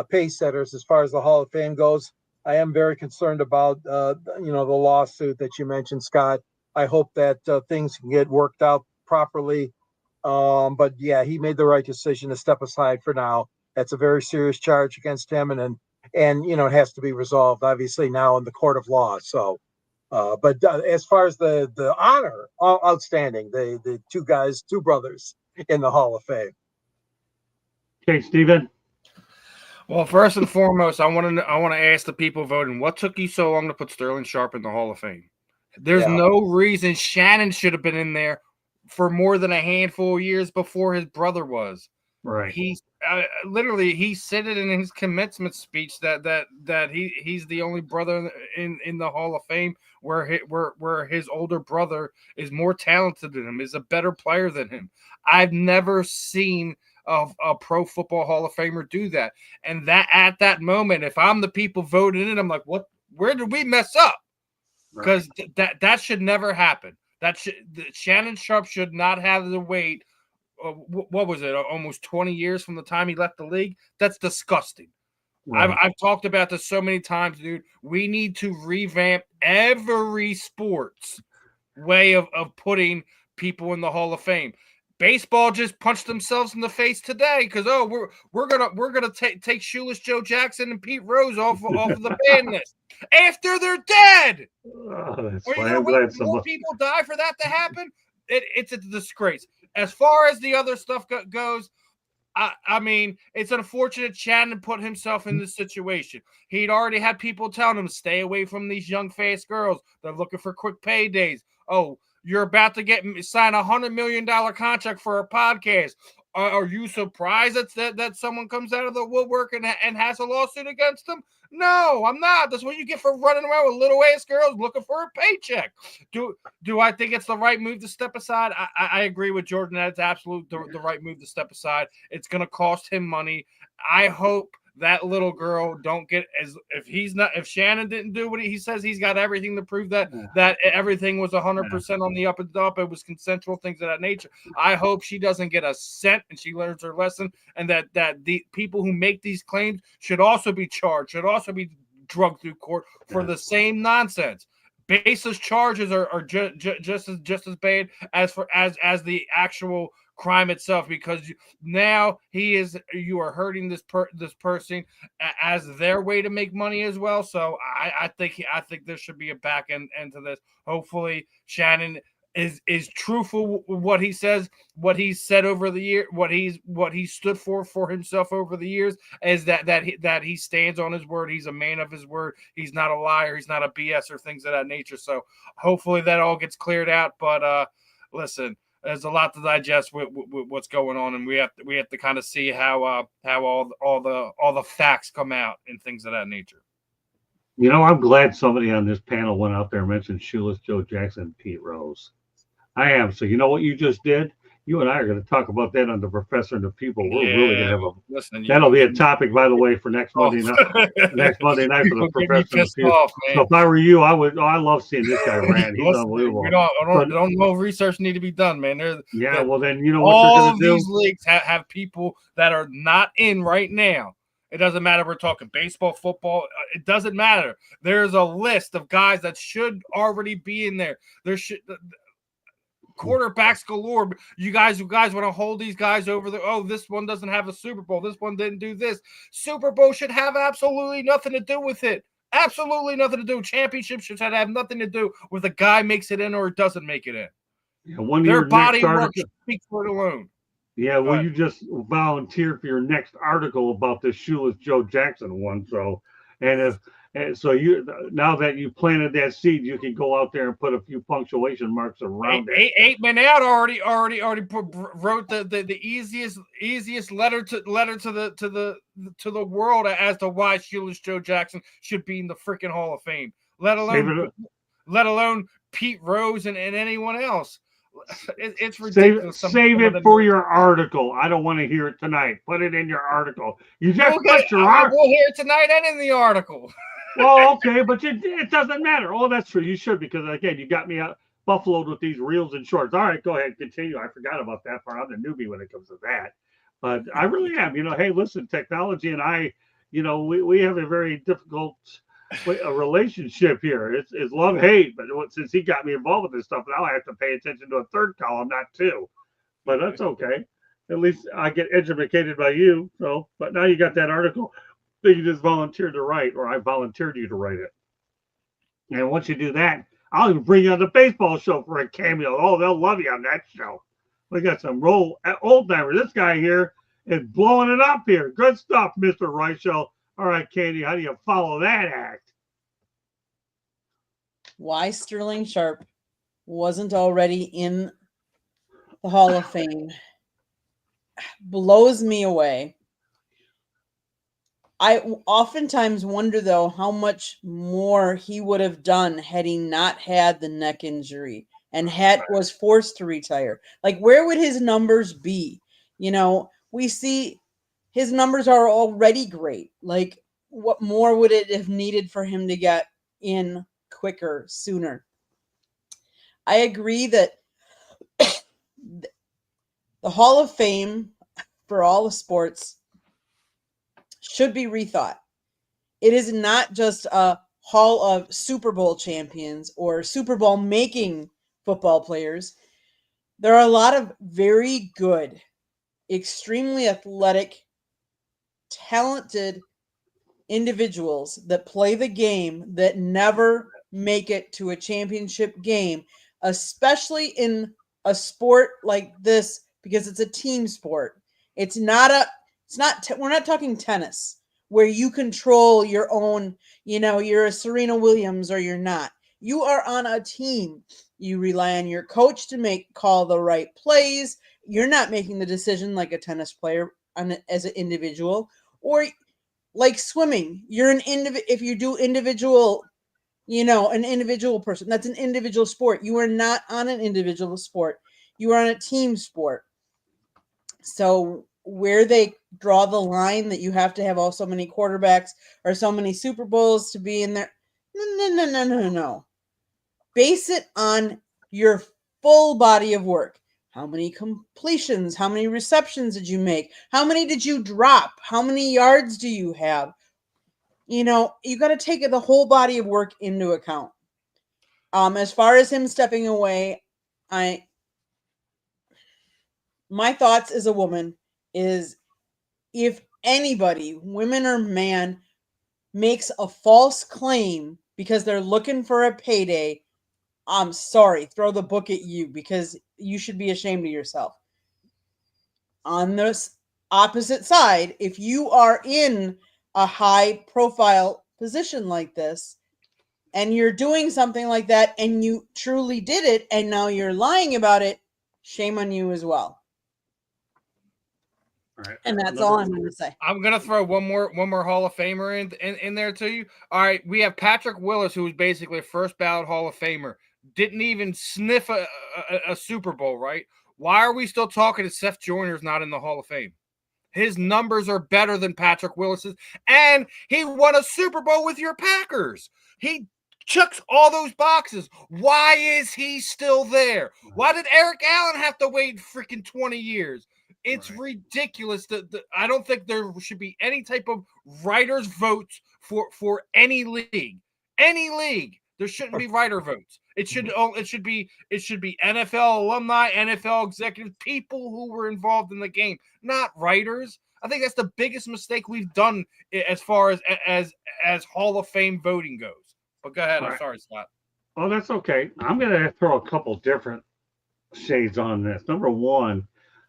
pace setters as far as the Hall of Fame goes. I am very concerned about, the lawsuit that you mentioned, Scott. I hope that things can get worked out properly But yeah, he made the right decision to step aside for now. That's a very serious charge against him, and it has to be resolved obviously now in the court of law. So, but as far as the honor, outstanding. The two brothers in the Hall of Fame. Okay, Stephen. Well, first and foremost, I want to ask the people voting, what took you so long to put Sterling Sharpe in the Hall of Fame? There's no reason Shannon should have been in there for more than a handful of years before his brother was. Right. He's literally he said it in his commencement speech that he's the only brother in the Hall of Fame where his older brother is more talented than him, is a better player than him. I've never seen a pro football Hall of Famer do that. And that at that moment, if I'm the people voting in, I'm like, what? Where did we mess up? Because that should never happen. Shannon Sharpe should not have to wait. What was it? Almost 20 years from the time he left the league. That's disgusting. Right. I've talked about this so many times, dude. We need to revamp every sports way of putting people in the Hall of Fame. Baseball just punched themselves in the face today because we're gonna take Shoeless Joe Jackson and Pete Rose off of the ban list after they're dead. That's more people die for that to happen. It's a disgrace. As far as the other stuff goes, I mean, it's unfortunate Shannon put himself in this situation. He'd already had people telling him, stay away from these young, fast girls. They're looking for quick paydays. Oh, you're about to sign a $100 million contract for a podcast. Are you surprised that someone comes out of the woodwork and has a lawsuit against them? No, I'm not. That's what you get for running around with little ass girls looking for a paycheck. Do I think it's the right move to step aside? I agree with Jordan that it's absolutely the right move to step aside. It's going to cost him money. I hope that little girl don't get if Shannon didn't do what he says, he's got everything to prove that everything was 100% on the up and up. It was consensual, things of that nature. I hope she doesn't get a cent and she learns her lesson, and that the people who make these claims should also be charged, should also be drugged through court for the same nonsense. Baseless charges are just as bad as the actual crime itself, because now you are hurting this person as their way to make money as well. So I think there should be a back end to this. Hopefully Shannon is truthful with what he says, what he's said over the year, what he stood for himself over the years, is that he stands on his word. He's a man of his word. He's not a liar. He's not a BS or things of that nature. So hopefully that all gets cleared out. But listen, there's a lot to digest with what's going on, and we have to kind of see how all the facts come out and things of that nature. You know, I'm glad somebody on this panel went out there and mentioned Shoeless Joe Jackson and Pete Rose. I am. So you know what you just did? You and I are going to talk about that on the Professor and the People. We're really going to have that'll be a topic, by the way, for next Monday night. Next Monday night for the Professor and the People. So if I were you, I would. I love seeing this guy rant. He's unbelievable. Don't know research need to be done, man. Well, then you know what all you're going to do. All these leagues have people that are not in right now. It doesn't matter if we're talking baseball, football. It doesn't matter. There's a list of guys that should already be in there. There should quarterbacks galore. You guys want to hold these guys over this one doesn't have a Super Bowl. This one didn't do this. Super Bowl should have absolutely nothing to do with it. Absolutely nothing to do. Championships should have nothing to do with a guy makes it in or doesn't make it in. Yeah, their body work speaks for it alone. Yeah, well, you just volunteered for your next article about this Shoeless Joe Jackson one. So, now that you planted that seed, you can go out there and put a few punctuation marks around it. Eight men out already wrote the easiest letter to the world as to why Shoeless Joe Jackson should be in the freaking Hall of Fame. Let alone Pete Rose and anyone else. It's ridiculous. Save it for your article. I don't want to hear it tonight. Put it in your article. You just put your article. We'll hear it tonight and in the article. Well, okay, but it doesn't matter. Oh, that's true. You should, because again, you got me out buffaloed with these reels and shorts. All right, go ahead, continue. I forgot about that part. I'm the newbie when it comes to that, but I really am. Hey, listen, technology and I, we have a very difficult a relationship here. It's love hate, but since he got me involved with this stuff, now I have to pay attention to a third column, not two. but that's okay. At least I get educated by you. So, but now you got that article that you just volunteered to write, or I volunteered you to write it. And once you do that, I'll even bring you on the baseball show for a cameo. Oh, they'll love you on that show. We got some old timers. This guy here is blowing it up here. Good stuff, Mr. Reichel. All right, Katie, how do you follow that act? Why Sterling Sharpe wasn't already in the Hall of Fame blows me away. I oftentimes wonder, though, how much more he would have done had he not had the neck injury and was forced to retire. Like, where would his numbers be? You know, we see his numbers are already great. Like, what more would it have needed for him to get in quicker, sooner? I agree that the Hall of Fame for all the sports should be rethought. It is not just a hall of Super Bowl champions or Super Bowl making football players. There are a lot of very good, extremely athletic, talented individuals that play the game that never make it to a championship game, especially in a sport like this, because it's a team sport. We're not talking tennis where you control your own, you're a Serena Williams or you're not. You are on a team. You rely on your coach to call the right plays. You're not making the decision like a tennis player as an individual, or like swimming. If you do individual, an individual person, that's an individual sport. You are not on an individual sport. You are on a team sport. So where they draw the line that you have to have so many quarterbacks or so many Super Bowls to be in there. No. Base it on your full body of work. How many completions? How many receptions did you make? How many did you drop? How many yards do you have? You got to take the whole body of work into account. As far as him stepping away, my thoughts as a woman is, if anybody, women or man, makes a false claim because they're looking for a payday, I'm sorry, throw the book at you, because you should be ashamed of yourself. On this opposite side, if you are in a high profile position like this and you're doing something like that and you truly did it and now you're lying about it, shame on you as well. All right. And that's all I'm going to say. I'm going to throw one more Hall of Famer in there to you. All right, we have Patrick Willis, who was basically a first ballot Hall of Famer. Didn't even sniff a Super Bowl, right? Why are we still talking to Seth Joyner's not in the Hall of Fame? His numbers are better than Patrick Willis's, and he won a Super Bowl with your Packers. He checks all those boxes. Why is he still there? Why did Eric Allen have to wait freaking 20 years? It's ridiculous that I don't think there should be any type of writers' votes for any league. Any league. There shouldn't be writer votes. It should be NFL alumni, NFL executives, people who were involved in the game, not writers. I think that's the biggest mistake we've done as far as Hall of Fame voting goes. But go ahead. I'm sorry, Scott. Well, that's okay. I'm going to throw a couple different shades on this. Number one,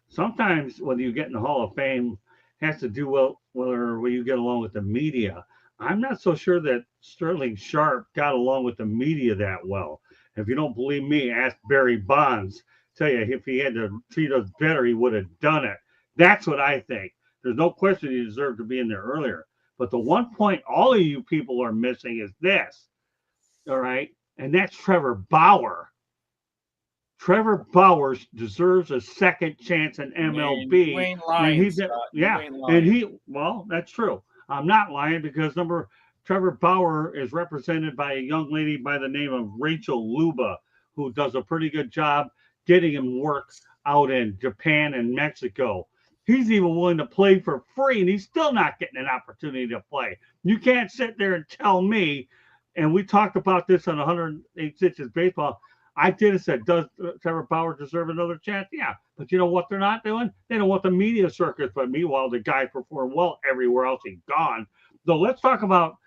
sometimes when you get in the Hall of Fame, has to do whether you get along with the media. I'm not so sure that Sterling Sharpe got along with the media that well. If you don't believe me, ask Barry Bonds. Tell you, if he had to treat us better, he would have done it. That's what I think. There's no question he deserved to be in there earlier. But the one point all of you people are missing is this. All right? And that's Trevor Bauer. Trevor Bauer deserves a second chance in MLB. You ain't lying, Scott. Well, that's true. I'm not lying, because Trevor Bauer is represented by a young lady by the name of Rachel Luba, who does a pretty good job getting him work out in Japan and Mexico. He's even willing to play for free, and he's still not getting an opportunity to play. You can't sit there and tell me, and we talked about this on 108 Stitches Baseball, I did have said, does Trevor Bauer deserve another chance? Yeah. But you know what they're not doing? They don't want the media circus. But meanwhile, the guy performed well everywhere else he's gone. So let's talk about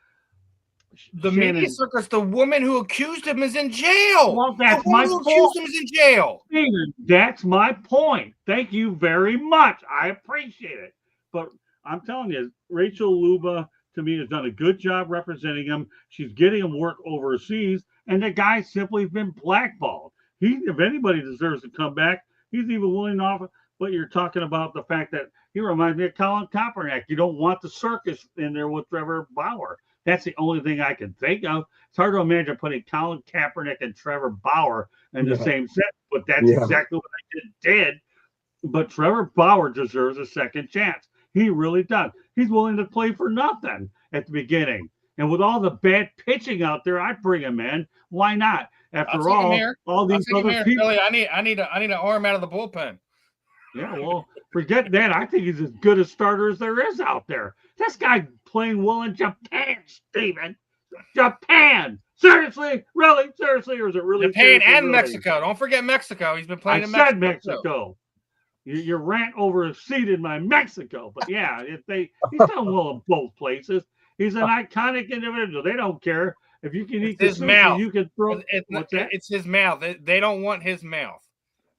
the Shannon. media circus. The woman who accused him is in jail. Well, that's the woman my who point. accused him is in jail. Steven, that's my point. Thank you very much. I appreciate it. But I'm telling you, Rachel Luba, to me, has done a good job representing him. She's getting him work overseas, and the guy simply been blackballed. If anybody deserves to come back, he's even willing to offer. But you're talking about the fact that he reminds me of Colin Kaepernick. You don't want the circus in there with Trevor Bauer. That's the only thing I can think of. It's hard to imagine putting Colin Kaepernick and Trevor Bauer in the same set, but that's exactly what I did. But Trevor Bauer deserves a second chance. He really does. He's willing to play for nothing at the beginning. And with all the bad pitching out there, I bring him in. Why not? After all these other people. Billy, I need an arm out of the bullpen. Yeah, well, forget that. I think he's as good a starter as there is out there. This guy playing well in Japan, Steven. Japan. Seriously? Really? Seriously? Or is it really Japan and really? Mexico. Don't forget Mexico. He's been playing in Mexico. I Mexico. said Mexico. Your rant overseeded my Mexico. But yeah, he's done well in both places. He's an iconic individual. They don't care. If you can eat his mouth, you can throw it's his mouth. They don't want his mouth.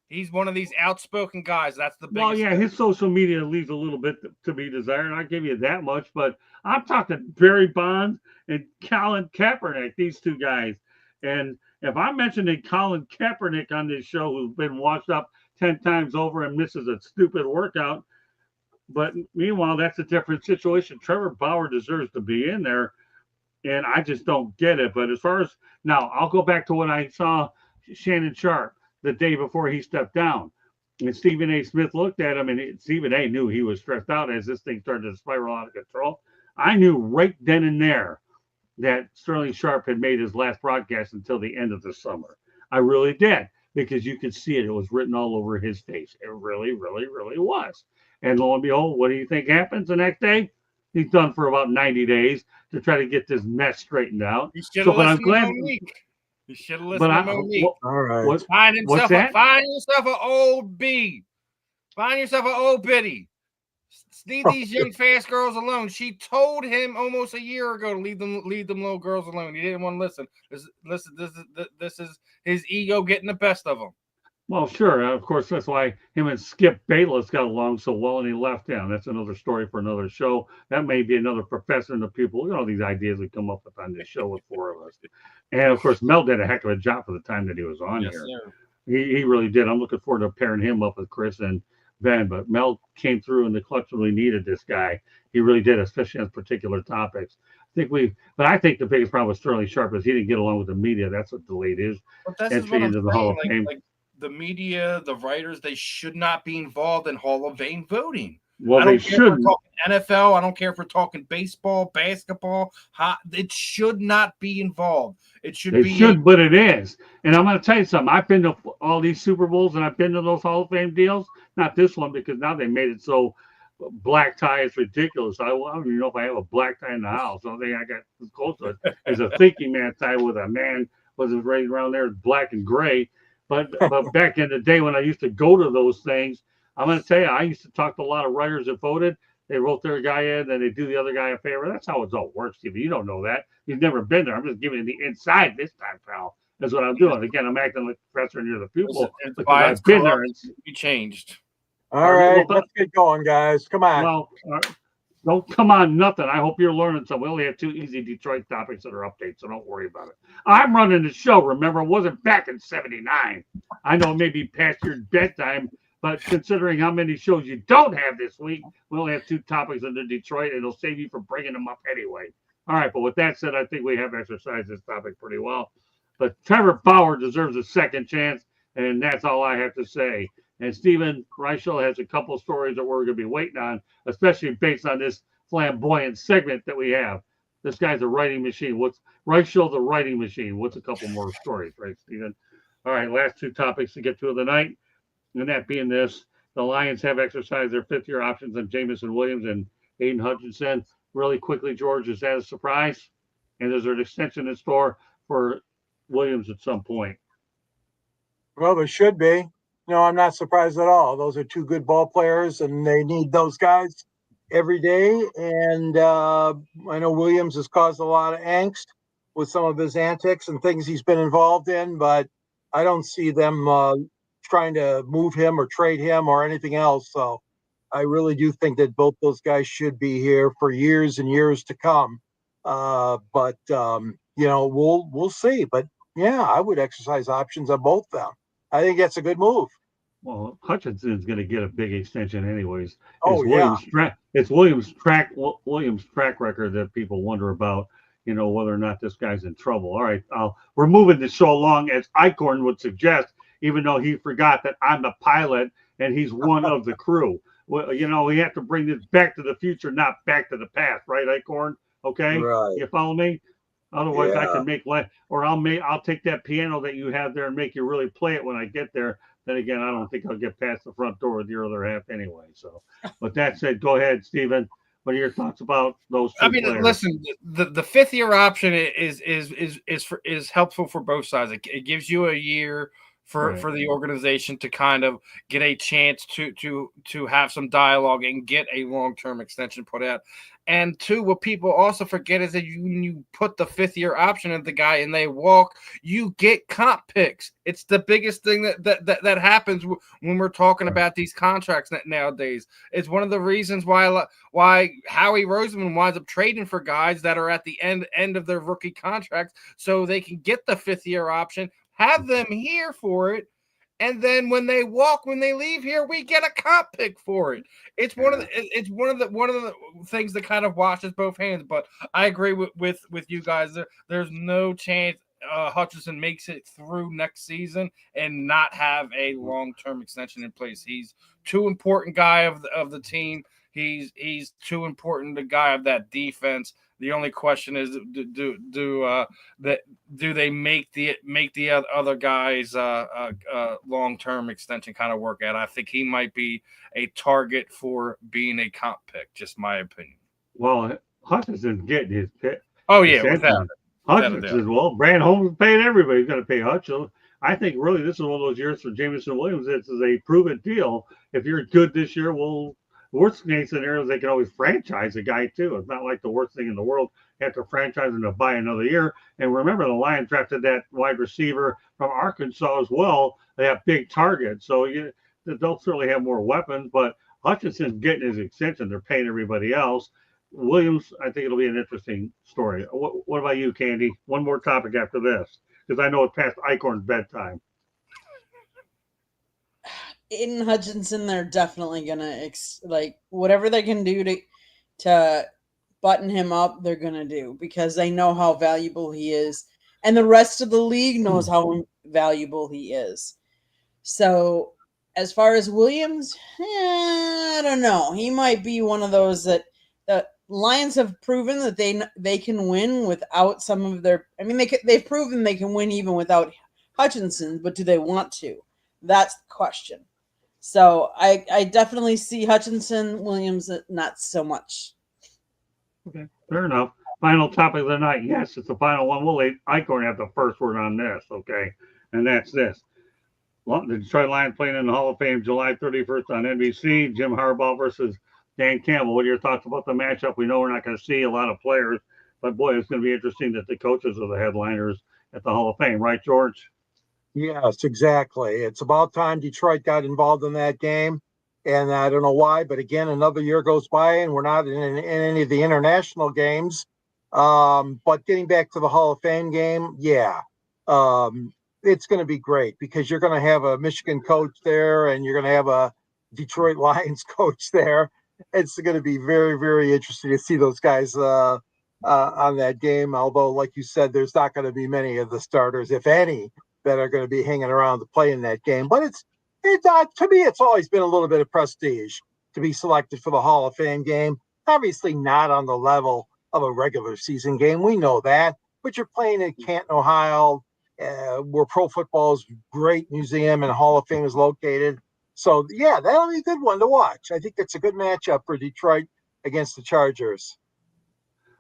He's one of these outspoken guys. That's the biggest. Well, yeah, his social media leaves a little bit to be desired. I'll give you that much. But I'm talking Barry Bonds and Colin Kaepernick, these two guys. And if I'm mentioning Colin Kaepernick on this show, who's been washed up 10 times over and misses a stupid workout, but meanwhile, that's a different situation. Trevor Bauer deserves to be in there, and I just don't get it. But as far as now, I'll go back to when I saw Shannon Sharpe the day before he stepped down. And Stephen A. Smith looked at him, and Stephen A. knew he was stressed out as this thing started to spiral out of control. I knew right then and there that Sterling Sharpe had made his last broadcast until the end of the summer. I really did, because you could see it. It was written all over his face. It really, really, really was. And lo and behold, what do you think happens the next day? He's done for about 90 days to try to get this mess straightened out. So, but I'm glad. You should have listened to Monique. All right. Find yourself an old bee. Find yourself an old biddy. Leave these young fast girls alone. She told him almost a year ago to leave them little girls alone. He didn't want to listen. This is his ego getting the best of him. Well, sure. Of course, that's why him and Skip Bayless got along so well, and he left him. That's another story for another show. That may be another professor and the people. Look at all these ideas we come up with on this show with four of us. And, of course, Mel did a heck of a job for the time that he was on here. Sir. He really did. I'm looking forward to pairing him up with Chris and Ben. But Mel came through in the clutch when we needed this guy. He really did, especially on particular topics. I think the biggest problem with Sterling Sharpe is he didn't get along with the media. That's what delayed his entry into the Hall of Fame. The media, the writers, they should not be involved in Hall of Fame voting. Well, they shouldn't. NFL, I don't care if we're talking baseball, basketball. It should not be involved. It should be. It should, but it is. And I'm going to tell you something. I've been to all these Super Bowls, and I've been to those Hall of Fame deals. Not this one, because now they made it so black tie is ridiculous. I don't even know if I have a black tie in the house. The only thing I got close to it is a thinking man tie with a man was right around there, black and gray. But back in the day when I used to go to those things, I'm going to tell you, I used to talk to a lot of writers that voted. They wrote their guy in, then they do the other guy a favor. That's how it all works, Steve. You don't know that. You've never been there. I'm just giving you the inside this time, pal. That's what I'm doing. Again, I'm acting like the professor and you're the pupil. Because I've been there. You changed. All right, let's get going, guys. Come on. Well, don't come on nothing. I hope you're learning something. We only have 2 easy Detroit topics that are updates, so don't worry about it. I'm running the show. Remember, it wasn't back in 79. I know it may be past your bedtime, but considering how many shows you don't have this week, we only have 2 topics under Detroit, and it'll save you from bringing them up anyway. All right, but with that said, I think we have exercised this topic pretty well. But Trevor Bauer deserves a second chance, and that's all I have to say. And Stephen Reichel has a couple of stories that we're going to be waiting on, especially based on this flamboyant segment that we have. This guy's a writing machine. What's Reichel, the writing machine? What's a couple more stories, right, Stephen? All right, last 2 topics to get to of the night. And that being this, the Lions have exercised their 5th-year options on Jamison Williams and Aiden Hutchinson. Really quickly, George, is that a surprise? And is there an extension in store for Williams at some point? Well, there should be. No, I'm not surprised at all. Those are two good ball players, and they need those guys every day. And I know Williams has caused a lot of angst with some of his antics and things he's been involved in, but I don't see them trying to move him or trade him or anything else. So I really do think that both those guys should be here for years and years to come. But we'll see. But yeah, I would exercise options on both of them. I think that's a good move. Well, Hutchinson's going to get a big extension anyways. Oh yeah, It's Williams track record that people wonder about. Whether or not this guy's in trouble. All right, we're moving this so along as Eichhorn would suggest, even though he forgot that I'm the pilot and he's one of the crew. Well, we have to bring this back to the future, not back to the past, right, Eichhorn? Okay, right. you follow me? Otherwise, I Yeah. can I'll take that piano that you have there and make you really play it when I get there. Then again, I don't think I'll get past the front door with your other half anyway. So, but that said, go ahead, Stephen. What are your thoughts about those two players? Listen, the 5th-year option is helpful for both sides. It gives you a year for the organization to kind of get a chance to have some dialogue and get a long-term extension put out. And two, what people also forget is that when you put the 5th-year option at the guy and they walk, you get comp picks. It's the biggest thing that happens when we're talking about these contracts nowadays. It's one of the reasons why Howie Roseman winds up trading for guys that are at the end of their rookie contracts so they can get the 5th-year option, have them here for it, and then when they leave here, we get a comp pick for it. It's one of the things that kind of washes both hands. But I agree with you guys. There's no chance Hutchinson makes it through next season and not have a long-term extension in place. He's too important guy of the team. He's too important a guy of that defense. The only question is, do they make the other guys long-term extension kind of work out? I think he might be a target for being a comp pick. Just my opinion. Well, Hutchinson's getting his pick. Oh yeah, without Hutchinson. Well, Brand Holmes paying everybody. He's going to pay Hutchinson. I think really this is one of those years for Jameson Williams. This is a proven deal. If you're good this year, worst case scenario is they can always franchise a guy too. It's not like the worst thing in the world. You have to franchise him to buy another year. And remember, the Lions drafted that wide receiver from Arkansas as well. They have big targets, so they'll certainly have more weapons. But Hutchinson's getting his extension. They're paying everybody else. Williams, I think it'll be an interesting story. What about you, Candy? One more topic after this, because I know it's past Eichhorn's bedtime. Aiden Hutchinson, they're definitely gonna whatever they can do to button him up, they're gonna do, because they know how valuable he is, and the rest of the league knows how valuable he is. So, as far as Williams, I don't know. He might be one of those that the Lions have proven that they can win without some of their. I mean, they've proven they can win even without Hutchinson, but do they want to? That's the question. So I definitely see Hutchinson, Williams, not so much. Okay, fair enough. Final topic of the night. Yes, it's the final one. We'll let Eichhorn have the first word on this, okay? And that's this. The Detroit Lions playing in the Hall of Fame July 31st on NBC. Jim Harbaugh versus Dan Campbell. What are your thoughts about the matchup? We know we're not going to see a lot of players, but boy, it's going to be interesting that the coaches are the headliners at the Hall of Fame, right, George? Yes, exactly. It's about time Detroit got involved in that game. And I don't know why, but again, another year goes by and we're not in any of the international games. But getting back to the Hall of Fame game, yeah, it's going to be great because you're going to have a Michigan coach there and you're going to have a Detroit Lions coach there. It's going to be very, very interesting to see those guys on that game. Although, like you said, there's not going to be many of the starters, if any, that are going to be hanging around to play in that game. But it's to me, it's always been a little bit of prestige to be selected for the Hall of Fame game. Obviously not on the level of a regular season game. We know that. But you're playing in Canton, Ohio, where pro football's great museum and Hall of Fame is located. So, yeah, that'll be a good one to watch. I think it's a good matchup for Detroit against the Chargers.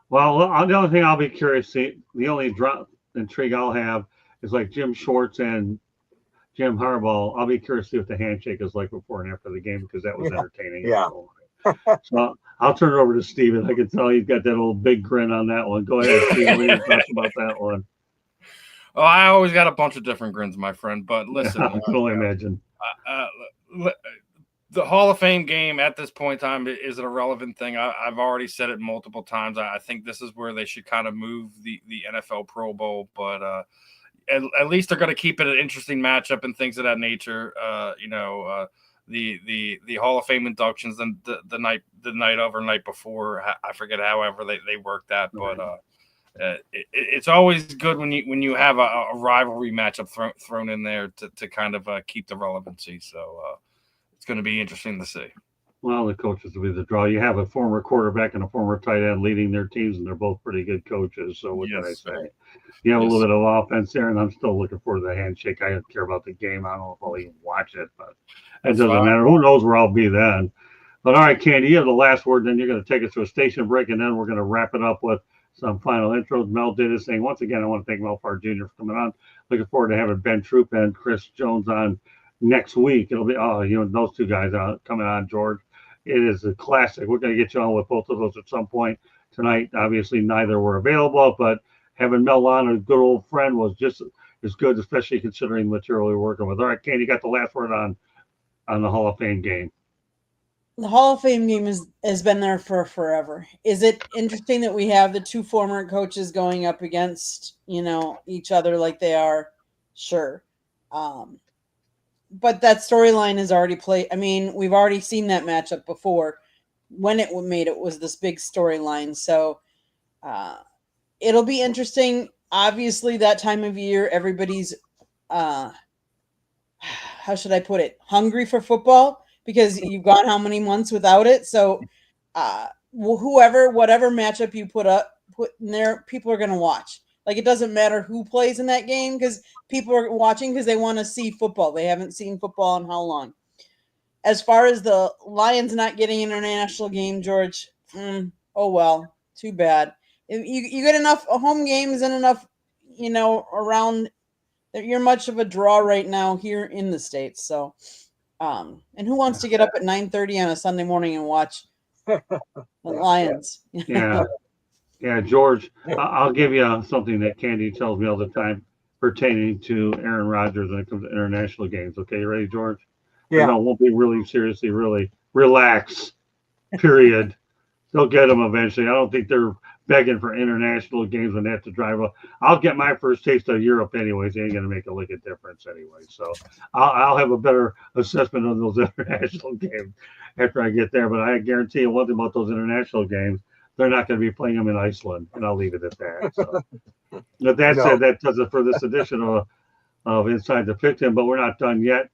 Well, the only thing I'll be curious to see, the only intrigue I'll have is like Jim Schwartz and Jim Harbaugh. I'll be curious to see what the handshake is like before and after the game because that was entertaining. Yeah. So I'll turn it over to Steven. I can tell he's got that old big grin on that one. Go ahead, Steven. What are your thoughts about that one? Oh, I always got a bunch of different grins, my friend. But listen, I can only imagine. The Hall of Fame game at this point in time is an irrelevant thing. I've already said it multiple times. I think this is where they should kind of move the NFL Pro Bowl, but at least they're going to keep it an interesting matchup and things of that nature. The Hall of Fame inductions and the night of or night before. I forget however they work that, but it's always good when you have a rivalry matchup thrown in there to kind of keep the relevancy. So it's going to be interesting to see. Well, the coaches will be the draw. You have a former quarterback and a former tight end leading their teams, and they're both pretty good coaches. So what can I say? You have a little bit of offense there, and I'm still looking forward to the handshake. I don't care about the game. I don't know if I'll even watch it, but it doesn't matter. Who knows where I'll be then? But all right, Candy, you have the last word. Then you're going to take us to a station break, and then we're going to wrap it up with some final intros. Mel did his thing. Once again, I want to thank Mel Farr Jr. for coming on. Looking forward to having Ben Troop and Chris Jones on next week. It'll be those two guys coming on, George. It is a classic. We're going to get you on with both of those at some point tonight. Obviously, neither were available, but having Mel on, a good old friend, was just as good, especially considering the material we're working with. All right, Candy, you got the last word on the Hall of Fame game. The Hall of Fame game has been there for forever. Is it interesting that we have the two former coaches going up against, each other like they are? Sure. But that storyline is already played. I mean, we've already seen that matchup before. When it was this big storyline. So it'll be interesting. Obviously, that time of year, everybody's, how should I put it, hungry for football because you've gone how many months without it. So whatever matchup you put in there, people are going to watch. Like, it doesn't matter who plays in that game because people are watching because they want to see football. They haven't seen football in how long. As far as the Lions not getting an international game, George, oh well, too bad. You get enough home games and enough, around that you're much of a draw right now here in the States. So, and who wants to get up at 9:30 on a Sunday morning and watch the Lions? Yeah, George, I'll give you something that Candy tells me all the time pertaining to Aaron Rodgers when it comes to international games. Okay, you ready, George? Yeah. No, won't be really relax, period. They'll get them eventually. I don't think they're begging for international games when they have to drive up. I'll get my first taste of Europe anyways. It ain't going to make a lick of difference anyway. So I'll have a better assessment of those international games after I get there. But I guarantee you one thing about those international games, they're not going to be playing them in Iceland, and I'll leave it at that. So, but that said, that does it for this edition of Inside the Pick-Ten, but we're not done yet.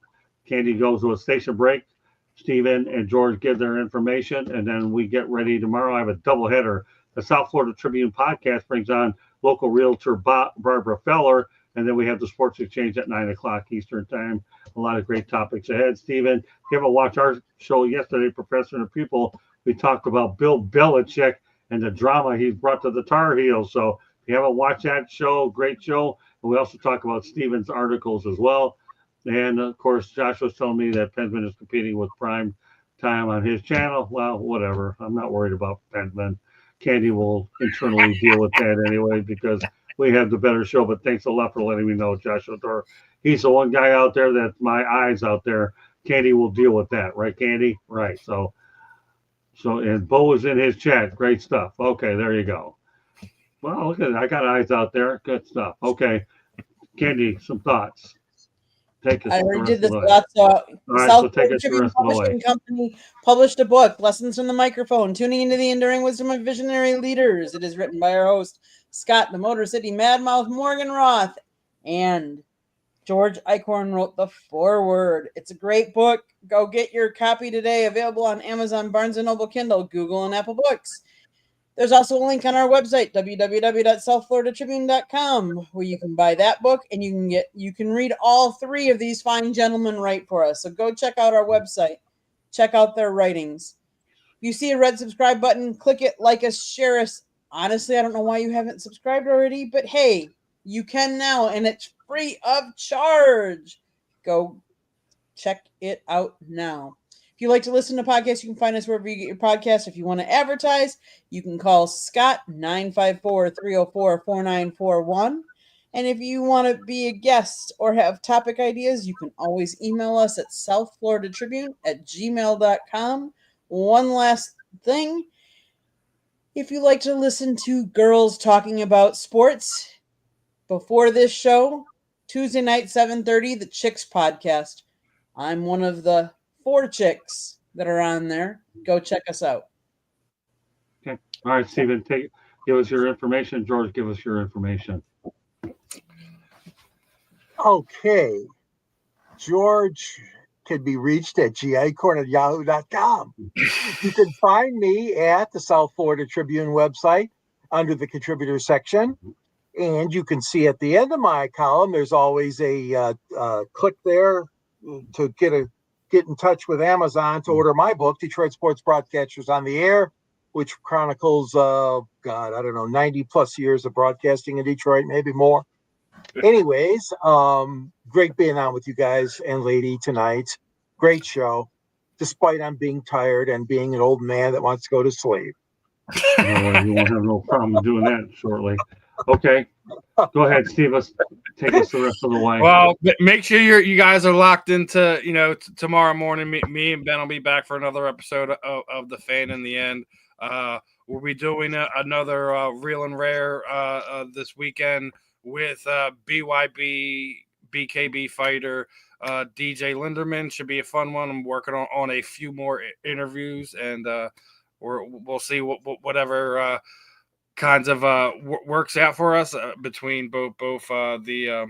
Candy goes to a station break. Steven and George give their information, and then we get ready tomorrow. I have a doubleheader. The South Florida Tribune podcast brings on local realtor Barbara Feller, and then we have the Sports Exchange at 9 o'clock Eastern Time. A lot of great topics ahead. Steven, if you haven't watched our show yesterday, Professor and the People, we talked about Bill Belichick and the drama he's brought to the Tar Heels. So if you haven't watched that show, great show. And we also talk about Steven's articles as well. And, of course, Josh was telling me that Penman is competing with Prime Time on his channel. Well, whatever. I'm not worried about Penman. Candy will internally deal with that anyway because we have the better show. But thanks a lot for letting me know, Josh O'Dor. He's the one guy out there that's my eyes out there. Candy will deal with that. Right, Candy? Right. So and Bo is in his chat. Great stuff. Okay, there you go. Well, look at it. I got eyes out there. Good stuff. Okay. Candy, some thoughts. Take us. I already did this lot. So South Florida Tribune Publishing Company published a book, Lessons from the Microphone, Tuning into the Enduring Wisdom of Visionary Leaders. It is written by our host, Scott, the Motor City Madmouth Morgan Roth, and George Eichhorn wrote the foreword. It's a great book. Go get your copy today. Available on Amazon, Barnes & Noble, Kindle, Google, and Apple Books. There's also a link on our website, www.southfloridatribune.com, where you can buy that book and you can read all three of these fine gentlemen write for us. So go check out our website. Check out their writings. You see a red subscribe button, click it, like us, share us. Honestly, I don't know why you haven't subscribed already, but hey, you can now, and it's free of charge. Go check it out now. If you like to listen to podcasts, you can find us wherever you get your podcasts. If you want to advertise, you can call Scott 954-304-4941. And if you want to be a guest or have topic ideas, you can always email us at southfloridatribune@gmail.com. One last thing. If you like to listen to girls talking about sports before this show, Tuesday night, 7:30, the Chicks Podcast. I'm one of the 4 chicks that are on there. Go check us out. Okay. All right, Stephen, give us your information. George, give us your information. Okay. George can be reached at gicorn@yahoo.com. You can find me at the South Florida Tribune website under the contributor section. And you can see at the end of my column, there's always a click there to get in touch with Amazon to order my book, Detroit Sports Broadcasters on the Air, which chronicles, 90 plus years of broadcasting in Detroit, maybe more. Anyways, great being on with you guys and lady tonight. Great show, despite I'm being tired and being an old man that wants to go to sleep. No, you won't have no problem doing that shortly. Okay, go ahead, Steve. Take us the rest of the way. Well, make sure you guys are locked into tomorrow morning. Me and Ben will be back for another episode of The Fan in the End. We'll be doing another Real and Rare this weekend with BYB BKB fighter DJ Linderman. Should be a fun one. I'm working on a few more interviews, and we'll see whatever kinds of works out for us between both the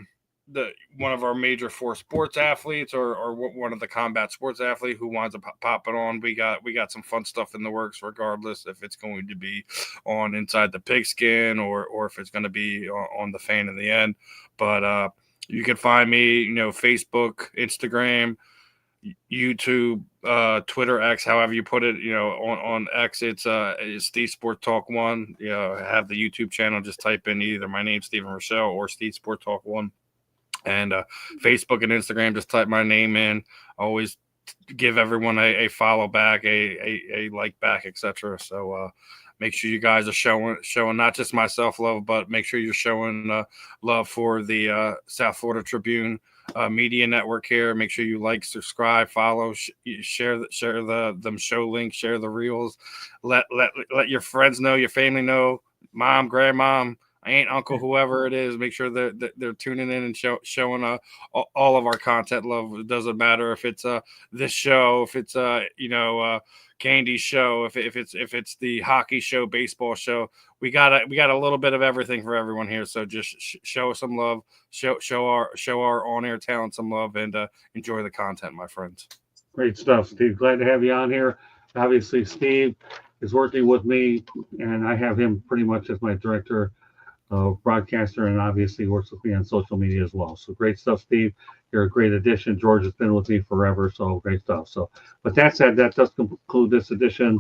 one of our major 4 sports athletes or one of the combat sports athlete who winds up popping on. We got some fun stuff in the works, regardless if it's going to be on Inside the Pigskin or if it's going to be on The Fan in the End. But you can find me, Facebook, Instagram, YouTube, Twitter, X, however you put it, on X, it's Steve Sport Talk 1. Have the YouTube channel, just type in either my name, Stephen Rochelle, or Steve Sport Talk 1. And Facebook and Instagram, just type my name in. Always give everyone a follow back, a like back, etc. So make sure you guys are showing not just myself love, but make sure you're showing love for the South Florida Tribune media network here. Make sure you like, subscribe, follow, share the show links, share the reels. Let your friends know, your family know, mom, grandmom, aunt, uncle, whoever it is. Make sure that they're tuning in and showing all of our content love. It doesn't matter if it's this show, if it's Candy's show, if it's the hockey show, baseball show. We got a little bit of everything for everyone here. So just show us some love, show our on-air talent some love, and enjoy the content, my friends. Great stuff, Steve. Glad to have you on here. Obviously, Steve is working with me, and I have him pretty much as my director broadcaster, and obviously works with me on social media as well. So great stuff, Steve. You're a great addition. George has been with me forever, so great stuff. So with that said, that does conclude this edition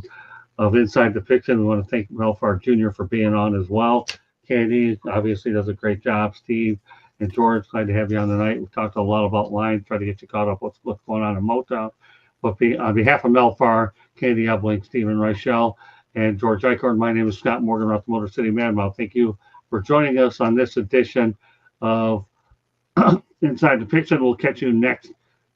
of Inside the Fiction. We want to thank Melfar Jr. for being on as well. Candy obviously does a great job. Steve and George, glad to have you on tonight. We talked a lot about lines, try to get you caught up with what's going on in Motown. But on behalf of Melfar, Candy Ebling, Stephen Reichel, and George Eichhorn, my name is Scott Morgan, Roth Motor City Madmouth. Thank you for joining us on this edition of Inside the Fiction. We'll catch you next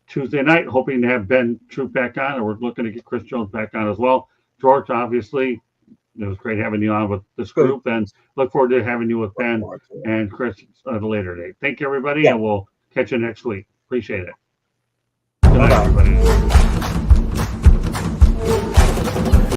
Tuesday night, hoping to have Ben Troop back on, and we're looking to get Chris Jones back on as well. George, obviously, it was great having you on with this group, and look forward to having you with Ben and Chris at a later date. Thank you, everybody, and we'll catch you next week. Appreciate it. Good night, everybody.